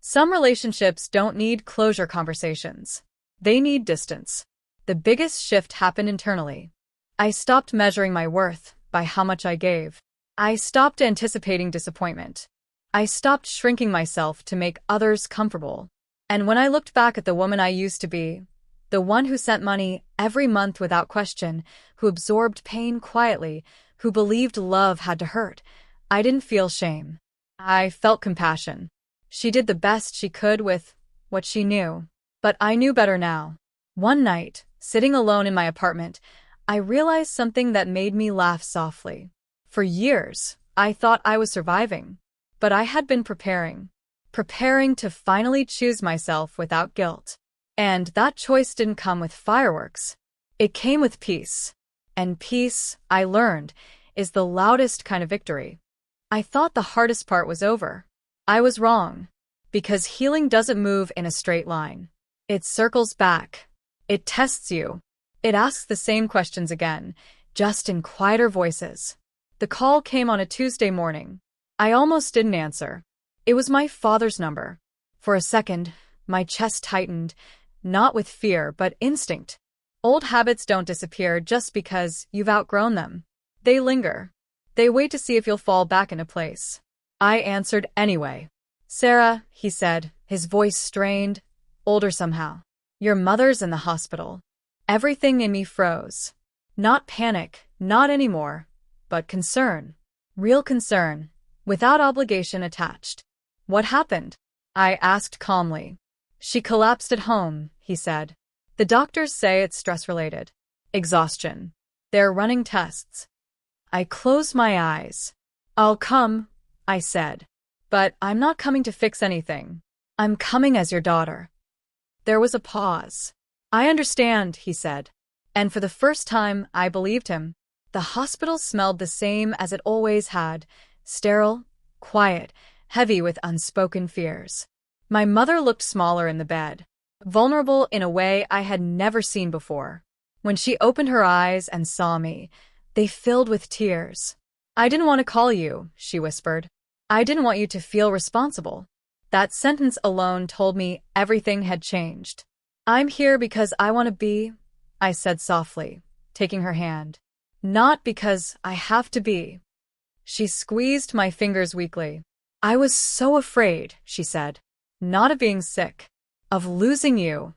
Some relationships don't need closure conversations. They need distance. The biggest shift happened internally. I stopped measuring my worth by how much I gave. I stopped anticipating disappointment. I stopped shrinking myself to make others comfortable. And when I looked back at the woman I used to be, the one who sent money every month without question, who absorbed pain quietly, who believed love had to hurt, I didn't feel shame. I felt compassion. She did the best she could with what she knew. But I knew better now. One night, sitting alone in my apartment, I realized something that made me laugh softly. For years, I thought I was surviving. But I had been preparing to finally choose myself without guilt. And that choice didn't come with fireworks. It came with peace. And peace, I learned, is the loudest kind of victory. I thought the hardest part was over. I was wrong. Because healing doesn't move in a straight line. It circles back. It tests you. It asks the same questions again, just in quieter voices. The call came on a Tuesday morning. I almost didn't answer. It was my father's number. For a second, my chest tightened, not with fear but instinct. Old habits don't disappear just because you've outgrown them. They linger. They wait to see if you'll fall back into place. I answered anyway. "Sarah," he said, his voice strained, older somehow. "Your mother's in the hospital." Everything in me froze. Not panic, not anymore, but concern. Real concern, without obligation attached. "What happened?" I asked calmly. She collapsed at home, he said. The doctors say it's stress-related. Exhaustion. They're running tests. I closed my eyes. I'll come, I said. But I'm not coming to fix anything. I'm coming as your daughter. There was a pause. I understand, he said. And for the first time, I believed him. The hospital smelled the same as it always had, sterile, quiet, heavy with unspoken fears. My mother looked smaller in the bed, vulnerable in a way I had never seen before. When she opened her eyes and saw me, they filled with tears. I didn't want to call you, she whispered. I didn't want you to feel responsible. That sentence alone told me everything had changed. I'm here because I want to be, I said softly, taking her hand. Not because I have to be. She squeezed my fingers weakly. I was so afraid, she said. Not of being sick, of losing you.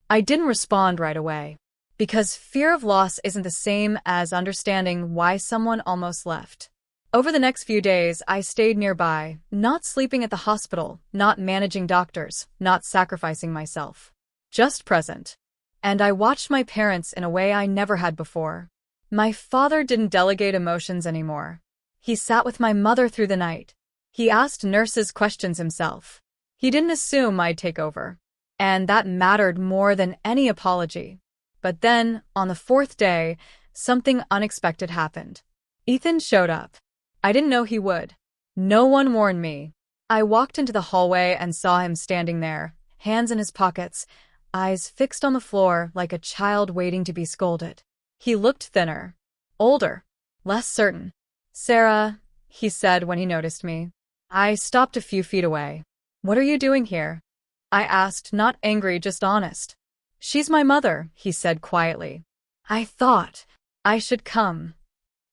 I didn't respond right away, because fear of loss isn't the same as understanding why someone almost left. Over the next few days, I stayed nearby, not sleeping at the hospital, not managing doctors, not sacrificing myself. Just present. And I watched my parents in a way I never had before. My father didn't delegate emotions anymore. He sat with my mother through the night. He asked nurses questions himself. He didn't assume I'd take over. And that mattered more than any apology. But then, on the fourth day, something unexpected happened. Ethan showed up. I didn't know he would. No one warned me. I walked into the hallway and saw him standing there, hands in his pockets, eyes fixed on the floor like a child waiting to be scolded. He looked thinner, older, less certain. Sarah, he said when he noticed me. I stopped a few feet away. What are you doing here? I asked, not angry, just honest. She's my mother, he said quietly. I thought I should come.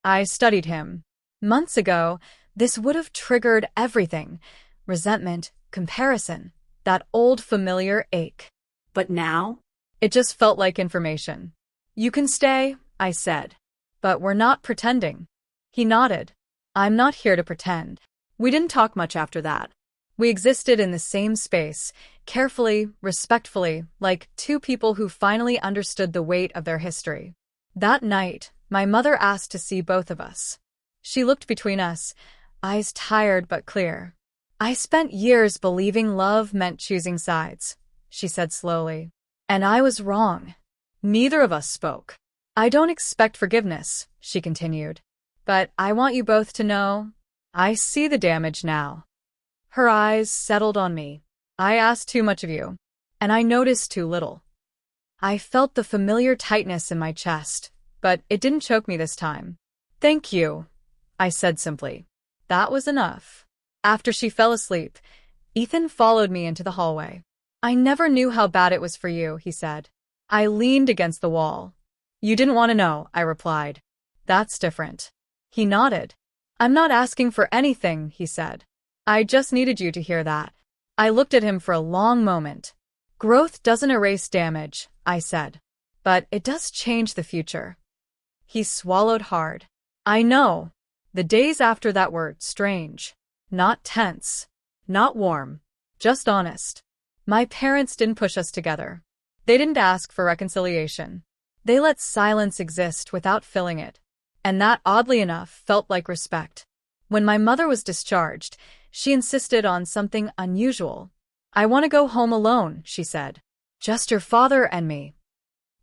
I studied him. Months ago, this would have triggered everything. Resentment, comparison, that old familiar ache. But now? It just felt like information. You can stay, I said. But we're not pretending. He nodded. I'm not here to pretend. We didn't talk much after that. We existed in the same space, carefully, respectfully, like two people who finally understood the weight of their history. That night, my mother asked to see both of us. She looked between us, eyes tired but clear. I spent years believing love meant choosing sides, she said slowly. And I was wrong. Neither of us spoke. I don't expect forgiveness, she continued. But I want you both to know, I see the damage now. Her eyes settled on me. I asked too much of you, and I noticed too little. I felt the familiar tightness in my chest, but it didn't choke me this time. Thank you, I said simply. That was enough. After she fell asleep, Ethan followed me into the hallway. I never knew how bad it was for you, he said. I leaned against the wall. You didn't want to know, I replied. That's different. He nodded. I'm not asking for anything, he said. I just needed you to hear that. I looked at him for a long moment. Growth doesn't erase damage, I said. But it does change the future. He swallowed hard. I know. The days after that were strange. Not tense. Not warm. Just honest. My parents didn't push us together. They didn't ask for reconciliation. They let silence exist without filling it. And that, oddly enough, felt like respect. When my mother was discharged, she insisted on something unusual. I want to go home alone, she said. Just your father and me.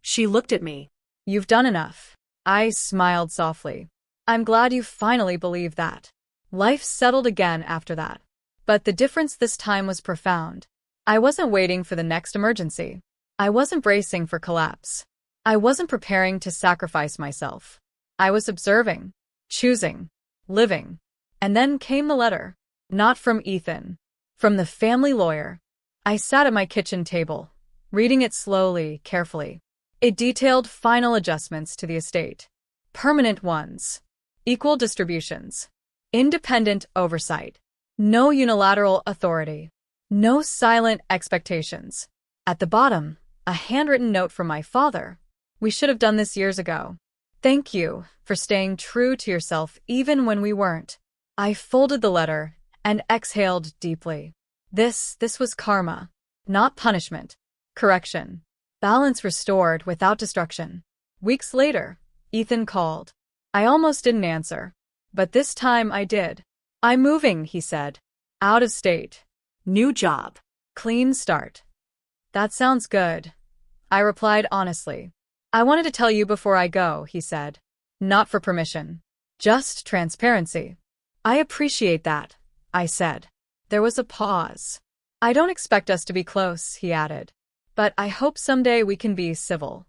She looked at me. You've done enough. I smiled softly. I'm glad you finally believe that. Life settled again after that. But the difference this time was profound. I wasn't waiting for the next emergency. I wasn't bracing for collapse. I wasn't preparing to sacrifice myself. I was observing, choosing, living. And then came the letter. Not from Ethan. From the family lawyer. I sat at my kitchen table, reading it slowly, carefully. It detailed final adjustments to the estate. Permanent ones. Equal distributions. Independent oversight. No unilateral authority. No silent expectations. At the bottom, a handwritten note from my father. We should have done this years ago. Thank you for staying true to yourself even when we weren't. I folded the letter and exhaled deeply. This was karma. Not punishment. Correction. Balance restored without destruction. Weeks later, Ethan called. I almost didn't answer. But this time I did. I'm moving, he said. Out of state. New job. Clean start. That sounds good. I replied honestly. I wanted to tell you before I go, he said. Not for permission. Just transparency. I appreciate that, I said. There was a pause. I don't expect us to be close, he added. But I hope someday we can be civil.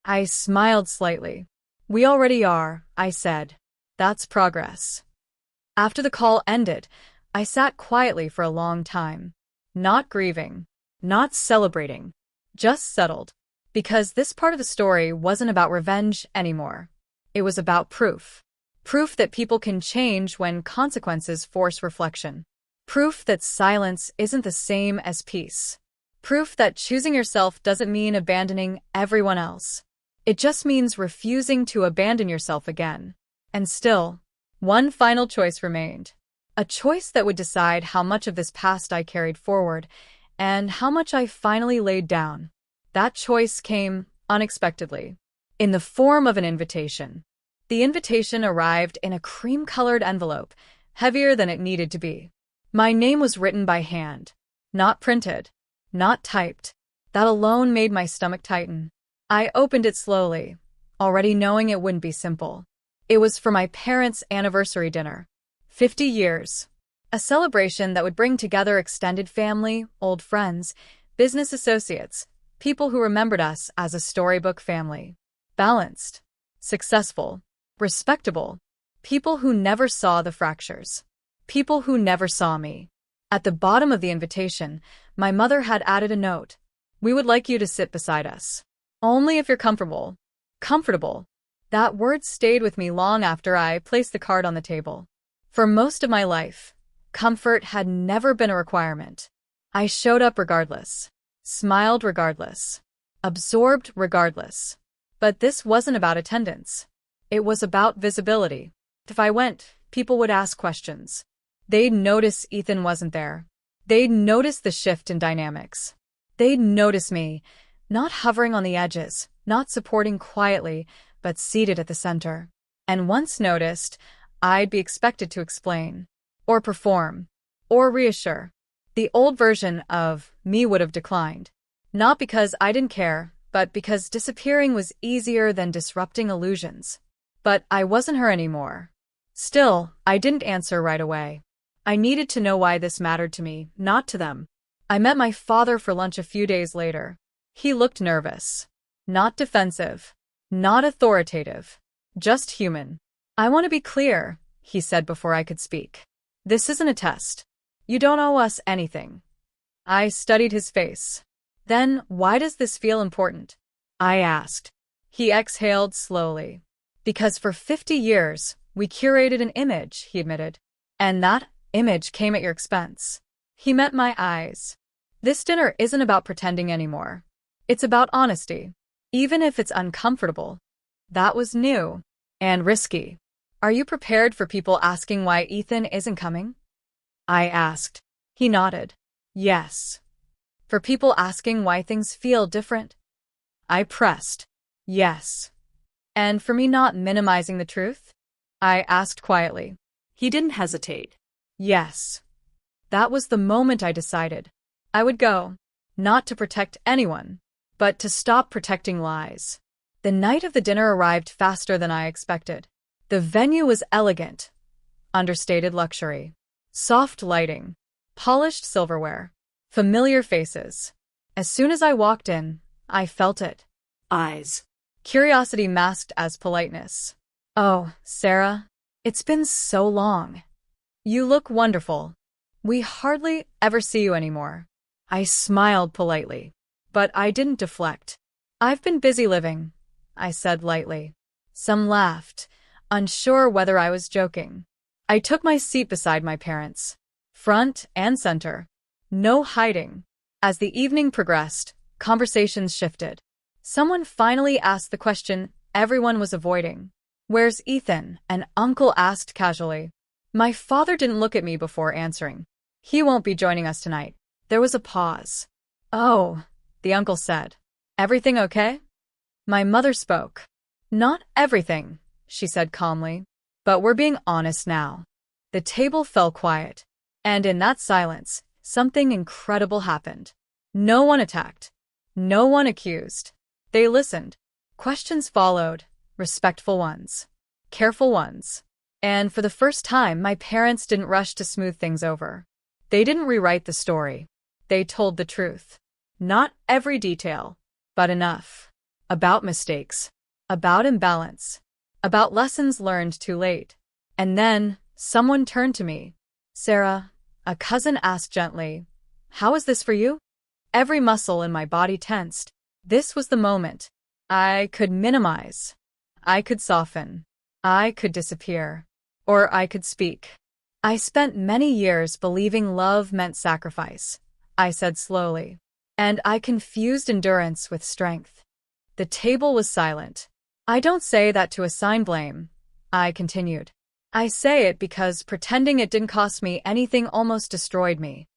I smiled slightly. We already are, I said. That's progress. After the call ended, I sat quietly for a long time. Not grieving. Not celebrating. Just settled. Because this part of the story wasn't about revenge anymore. It was about proof. Proof that people can change when consequences force reflection. Proof that silence isn't the same as peace. Proof that choosing yourself doesn't mean abandoning everyone else. It just means refusing to abandon yourself again. And still, one final choice remained. A choice that would decide how much of this past I carried forward and how much I finally laid down. That choice came unexpectedly, in the form of an invitation. The invitation arrived in a cream-colored envelope, heavier than it needed to be. My name was written by hand, not printed, not typed. That alone made my stomach tighten. I opened it slowly, already knowing it wouldn't be simple. It was for my parents' anniversary dinner. 50 years. A celebration that would bring together extended family, old friends, business associates, people who remembered us as a storybook family. Balanced. Successful. Respectable. People who never saw the fractures. People who never saw me. At the bottom of the invitation, my mother had added a note. We would like you to sit beside us. Only if you're comfortable. Comfortable. That word stayed with me long after I placed the card on the table. For most of my life, comfort had never been a requirement. I showed up regardless. Smiled regardless. Absorbed regardless. But this wasn't about attendance. It was about visibility. If I went, people would ask questions. They'd notice Ethan wasn't there. They'd notice the shift in dynamics. They'd notice me, not hovering on the edges, not supporting quietly, but seated at the center. And once noticed, I'd be expected to explain, or perform, or reassure. The old version of me would have declined. Not because I didn't care, but because disappearing was easier than disrupting illusions. But I wasn't her anymore. Still, I didn't answer right away. I needed to know why this mattered to me, not to them. I met my father for lunch a few days later. He looked nervous. Not defensive. Not authoritative. Just human. I want to be clear, he said before I could speak. This isn't a test. You don't owe us anything. I studied his face. Then, why does this feel important? I asked. He exhaled slowly. Because for 50 years, we curated an image, he admitted. And that image came at your expense. He met my eyes. This dinner isn't about pretending anymore. It's about honesty. Even if it's uncomfortable. That was new. And risky. Are you prepared for people asking why Ethan isn't coming? I asked. He nodded. Yes. For people asking why things feel different? I pressed. Yes. And for me not minimizing the truth? I asked quietly. He didn't hesitate. Yes. That was the moment I decided. I would go. Not to protect anyone, but to stop protecting lies. The night of the dinner arrived faster than I expected. The venue was elegant. Understated luxury. Soft lighting. Polished silverware. Familiar faces. As soon as I walked in, I felt it. Eyes. Curiosity masked as politeness. Oh, Sarah, it's been so long. You look wonderful. We hardly ever see you anymore. I smiled politely, but I didn't deflect. I've been busy living, I said lightly. Some laughed, unsure whether I was joking. I took my seat beside my parents, front and center. No hiding. As the evening progressed, conversations shifted. Someone finally asked the question everyone was avoiding. Where's Ethan? An uncle asked casually. My father didn't look at me before answering. He won't be joining us tonight. There was a pause. "Oh," the uncle said. "Everything okay?" My mother spoke. "Not everything," she said calmly. "But we're being honest now." The table fell quiet. And in that silence, something incredible happened. No one attacked. No one accused. They listened. Questions followed, respectful ones, careful ones. And for the first time, my parents didn't rush to smooth things over. They didn't rewrite the story. They told the truth. Not every detail, but enough. About mistakes, about imbalance, about lessons learned too late. And then, someone turned to me. "Sarah," a cousin asked gently, "how is this for you?" Every muscle in my body tensed. This was the moment. I could minimize. I could soften. I could disappear. Or I could speak. "I spent many years believing love meant sacrifice," I said slowly. "And I confused endurance with strength." The table was silent. "I don't say that to assign blame," I continued. "I say it because pretending it didn't cost me anything almost destroyed me."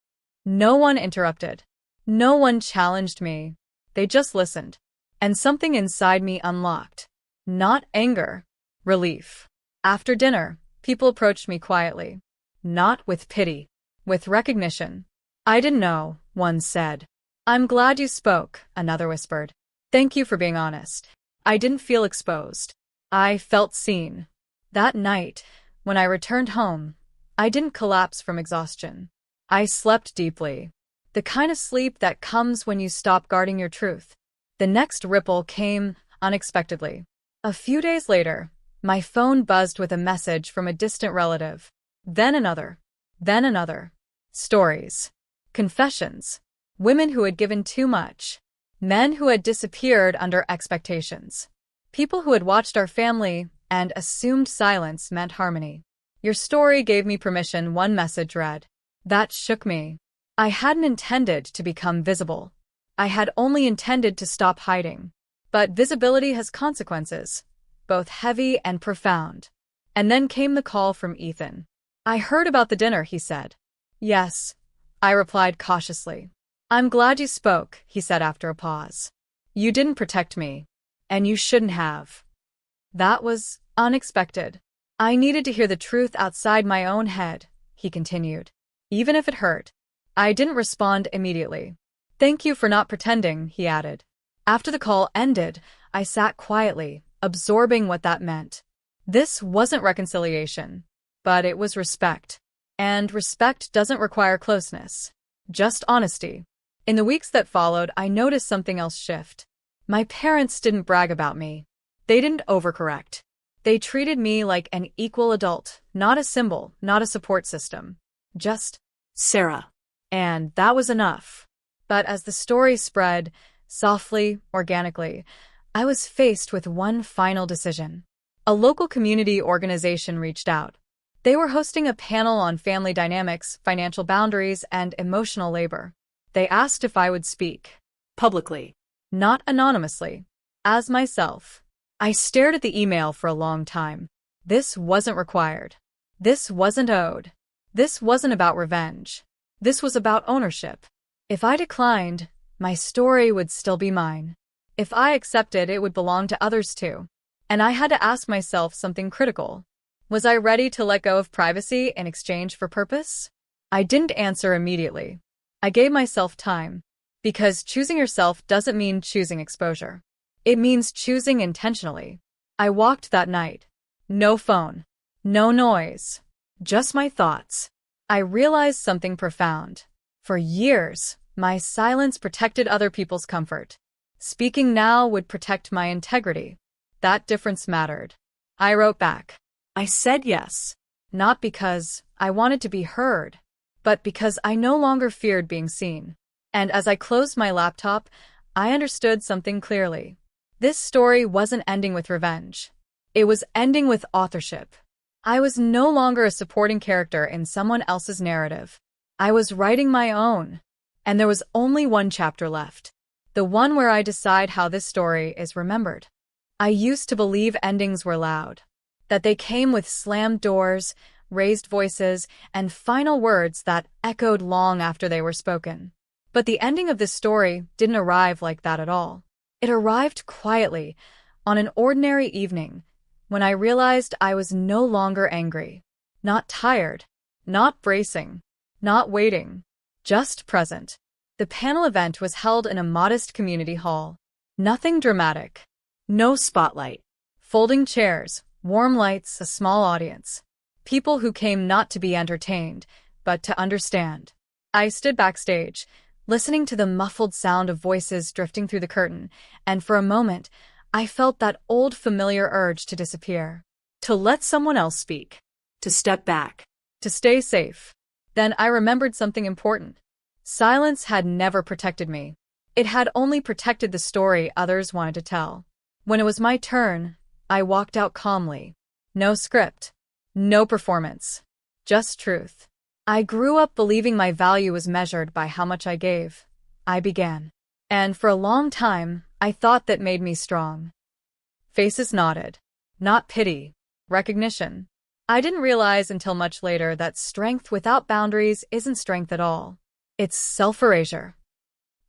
No one interrupted. No one challenged me. They just listened. And something inside me unlocked. Not anger. Relief. After dinner, people approached me quietly. Not with pity. With recognition. "I didn't know," one said. "I'm glad you spoke," another whispered. "Thank you for being honest." I didn't feel exposed. I felt seen. That night, when I returned home, I didn't collapse from exhaustion. I slept deeply. The kind of sleep that comes when you stop guarding your truth. The next ripple came unexpectedly. A few days later, my phone buzzed with a message from a distant relative. Then another. Then another. Stories. Confessions. Women who had given too much. Men who had disappeared under expectations. People who had watched our family and assumed silence meant harmony. "Your story gave me permission," one message read. That shook me. I hadn't intended to become visible. I had only intended to stop hiding. But visibility has consequences, both heavy and profound. And then came the call from Ethan. "I heard about the dinner," he said. "Yes," I replied cautiously. "I'm glad you spoke," he said after a pause. "You didn't protect me. And you shouldn't have." That was unexpected. "I needed to hear the truth outside my own head," he continued. "Even if it hurt." I didn't respond immediately. "Thank you for not pretending," he added. After the call ended, I sat quietly, absorbing what that meant. This wasn't reconciliation, but it was respect. And respect doesn't require closeness, just honesty. In the weeks that followed, I noticed something else shift. My parents didn't brag about me. They didn't overcorrect. They treated me like an equal adult, not a symbol, not a support system. Just Sarah. And that was enough. But as the story spread, softly, organically, I was faced with one final decision. A local community organization reached out. They were hosting a panel on family dynamics, financial boundaries, and emotional labor. They asked if I would speak. Publicly. Not anonymously. As myself. I stared at the email for a long time. This wasn't required. This wasn't owed. This wasn't about revenge. This was about ownership. If I declined, my story would still be mine. If I accepted, it would belong to others too. And I had to ask myself something critical. Was I ready to let go of privacy in exchange for purpose? I didn't answer immediately. I gave myself time. Because choosing yourself doesn't mean choosing exposure. It means choosing intentionally. I walked that night. No phone. No noise. Just my thoughts. I realized something profound. For years, my silence protected other people's comfort. Speaking now would protect my integrity. That difference mattered. I wrote back. I said yes. Not because I wanted to be heard, but because I no longer feared being seen. And as I closed my laptop, I understood something clearly. This story wasn't ending with revenge. It was ending with authorship. I was no longer a supporting character in someone else's narrative. I was writing my own. And there was only one chapter left. The one where I decide how this story is remembered. I used to believe endings were loud. That they came with slammed doors, raised voices, and final words that echoed long after they were spoken. But the ending of this story didn't arrive like that at all. It arrived quietly, on an ordinary evening, when I realized I was no longer angry. Not tired. Not bracing. Not waiting. Just present. The panel event was held in a modest community hall. Nothing dramatic. No spotlight. Folding chairs, warm lights, a small audience. People who came not to be entertained, but to understand. I stood backstage, listening to the muffled sound of voices drifting through the curtain, and for a moment, I felt that old familiar urge to disappear. To let someone else speak. To step back. To stay safe. Then I remembered something important. Silence had never protected me. It had only protected the story others wanted to tell. When it was my turn, I walked out calmly. No script. No performance. Just truth. I grew up believing my value was measured by how much I gave. I began. And for a long time, I thought that made me strong. Faces nodded. Not pity. Recognition. I didn't realize until much later that strength without boundaries isn't strength at all. It's self-erasure.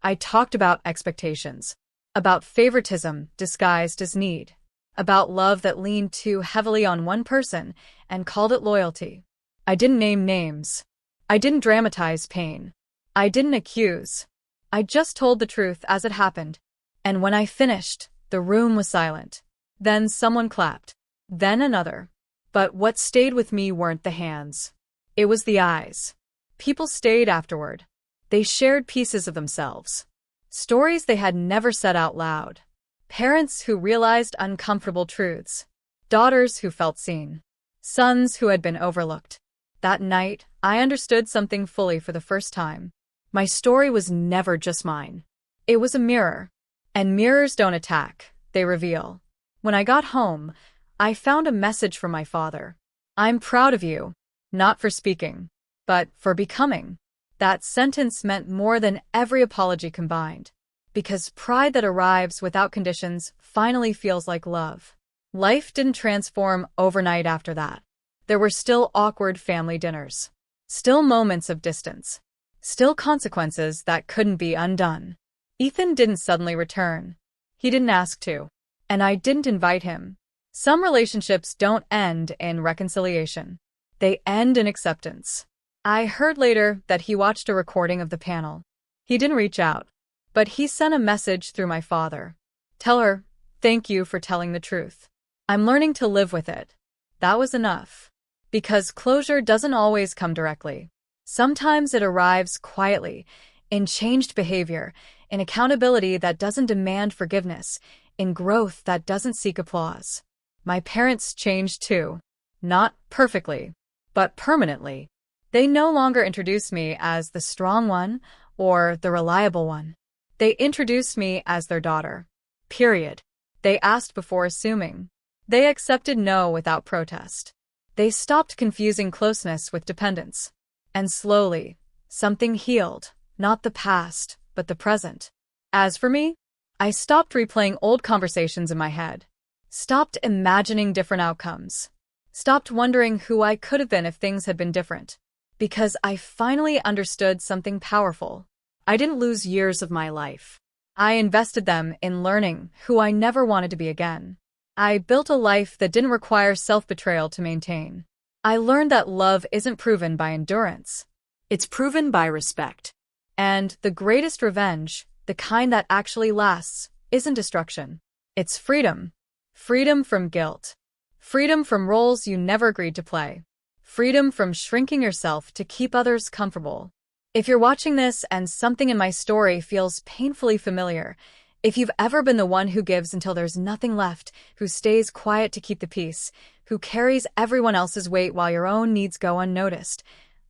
I talked about expectations, about favoritism disguised as need, about love that leaned too heavily on one person and called it loyalty. I didn't name names. I didn't dramatize pain. I didn't accuse. I just told the truth as it happened. And when I finished, the room was silent. Then someone clapped. Then another. But what stayed with me weren't the hands. It was the eyes. People stayed afterward. They shared pieces of themselves. Stories they had never said out loud. Parents who realized uncomfortable truths. Daughters who felt seen. Sons who had been overlooked. That night, I understood something fully for the first time. My story was never just mine. It was a mirror. And mirrors don't attack, they reveal. When I got home, I found a message from my father. I'm proud of you, not for speaking, but for becoming. That sentence meant more than every apology combined, because pride that arrives without conditions finally feels like love. Life didn't transform overnight after that. There were still awkward family dinners, still moments of distance, still consequences that couldn't be undone. Ethan didn't suddenly return. He didn't ask to, and I didn't invite him. Some relationships don't end in reconciliation. They end in acceptance. I heard later that he watched a recording of the panel. He didn't reach out, but he sent a message through my father. Tell her, thank you for telling the truth. I'm learning to live with it. That was enough. Because closure doesn't always come directly. Sometimes it arrives quietly, in changed behavior, in accountability that doesn't demand forgiveness, in growth that doesn't seek applause. My parents changed too. Not perfectly, but permanently. They no longer introduce me as the strong one or the reliable one. They introduced me as their daughter. Period. They asked before assuming. They accepted no without protest. They stopped confusing closeness with dependence. And slowly, something healed, not the past, but the present. As for me, I stopped replaying old conversations in my head. Stopped imagining different outcomes. Stopped wondering who I could have been if things had been different. Because I finally understood something powerful. I didn't lose years of my life. I invested them in learning who I never wanted to be again. I built a life that didn't require self-betrayal to maintain. I learned that love isn't proven by endurance. It's proven by respect. And the greatest revenge, the kind that actually lasts, isn't destruction. It's freedom. Freedom from guilt. Freedom from roles you never agreed to play. Freedom from shrinking yourself to keep others comfortable. If you're watching this and something in my story feels painfully familiar, if you've ever been the one who gives until there's nothing left, who stays quiet to keep the peace, who carries everyone else's weight while your own needs go unnoticed,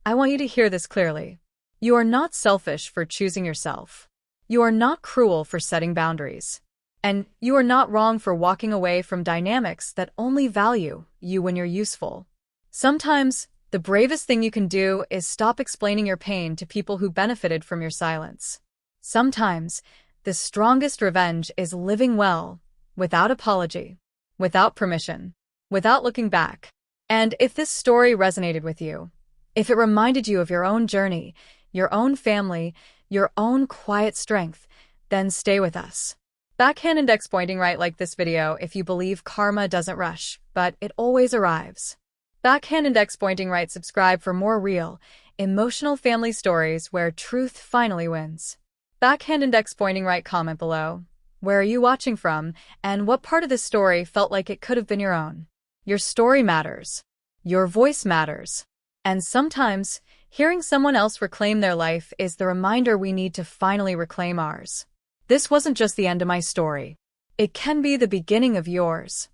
I want you to hear this clearly. You are not selfish for choosing yourself. You are not cruel for setting boundaries. And you are not wrong for walking away from dynamics that only value you when you're useful. Sometimes, the bravest thing you can do is stop explaining your pain to people who benefited from your silence. Sometimes, the strongest revenge is living well, without apology, without permission, without looking back. And if this story resonated with you, if it reminded you of your own journey, your own family, your own quiet strength, then stay with us. Backhand index pointing right, like this video if you believe karma doesn't rush, but it always arrives. Backhand index pointing right, subscribe for more real, emotional family stories where truth finally wins. Backhand index pointing right, comment below. Where are you watching from, and what part of this story felt like it could have been your own? Your story matters. Your voice matters. And sometimes, hearing someone else reclaim their life is the reminder we need to finally reclaim ours. This wasn't just the end of my story. It can be the beginning of yours.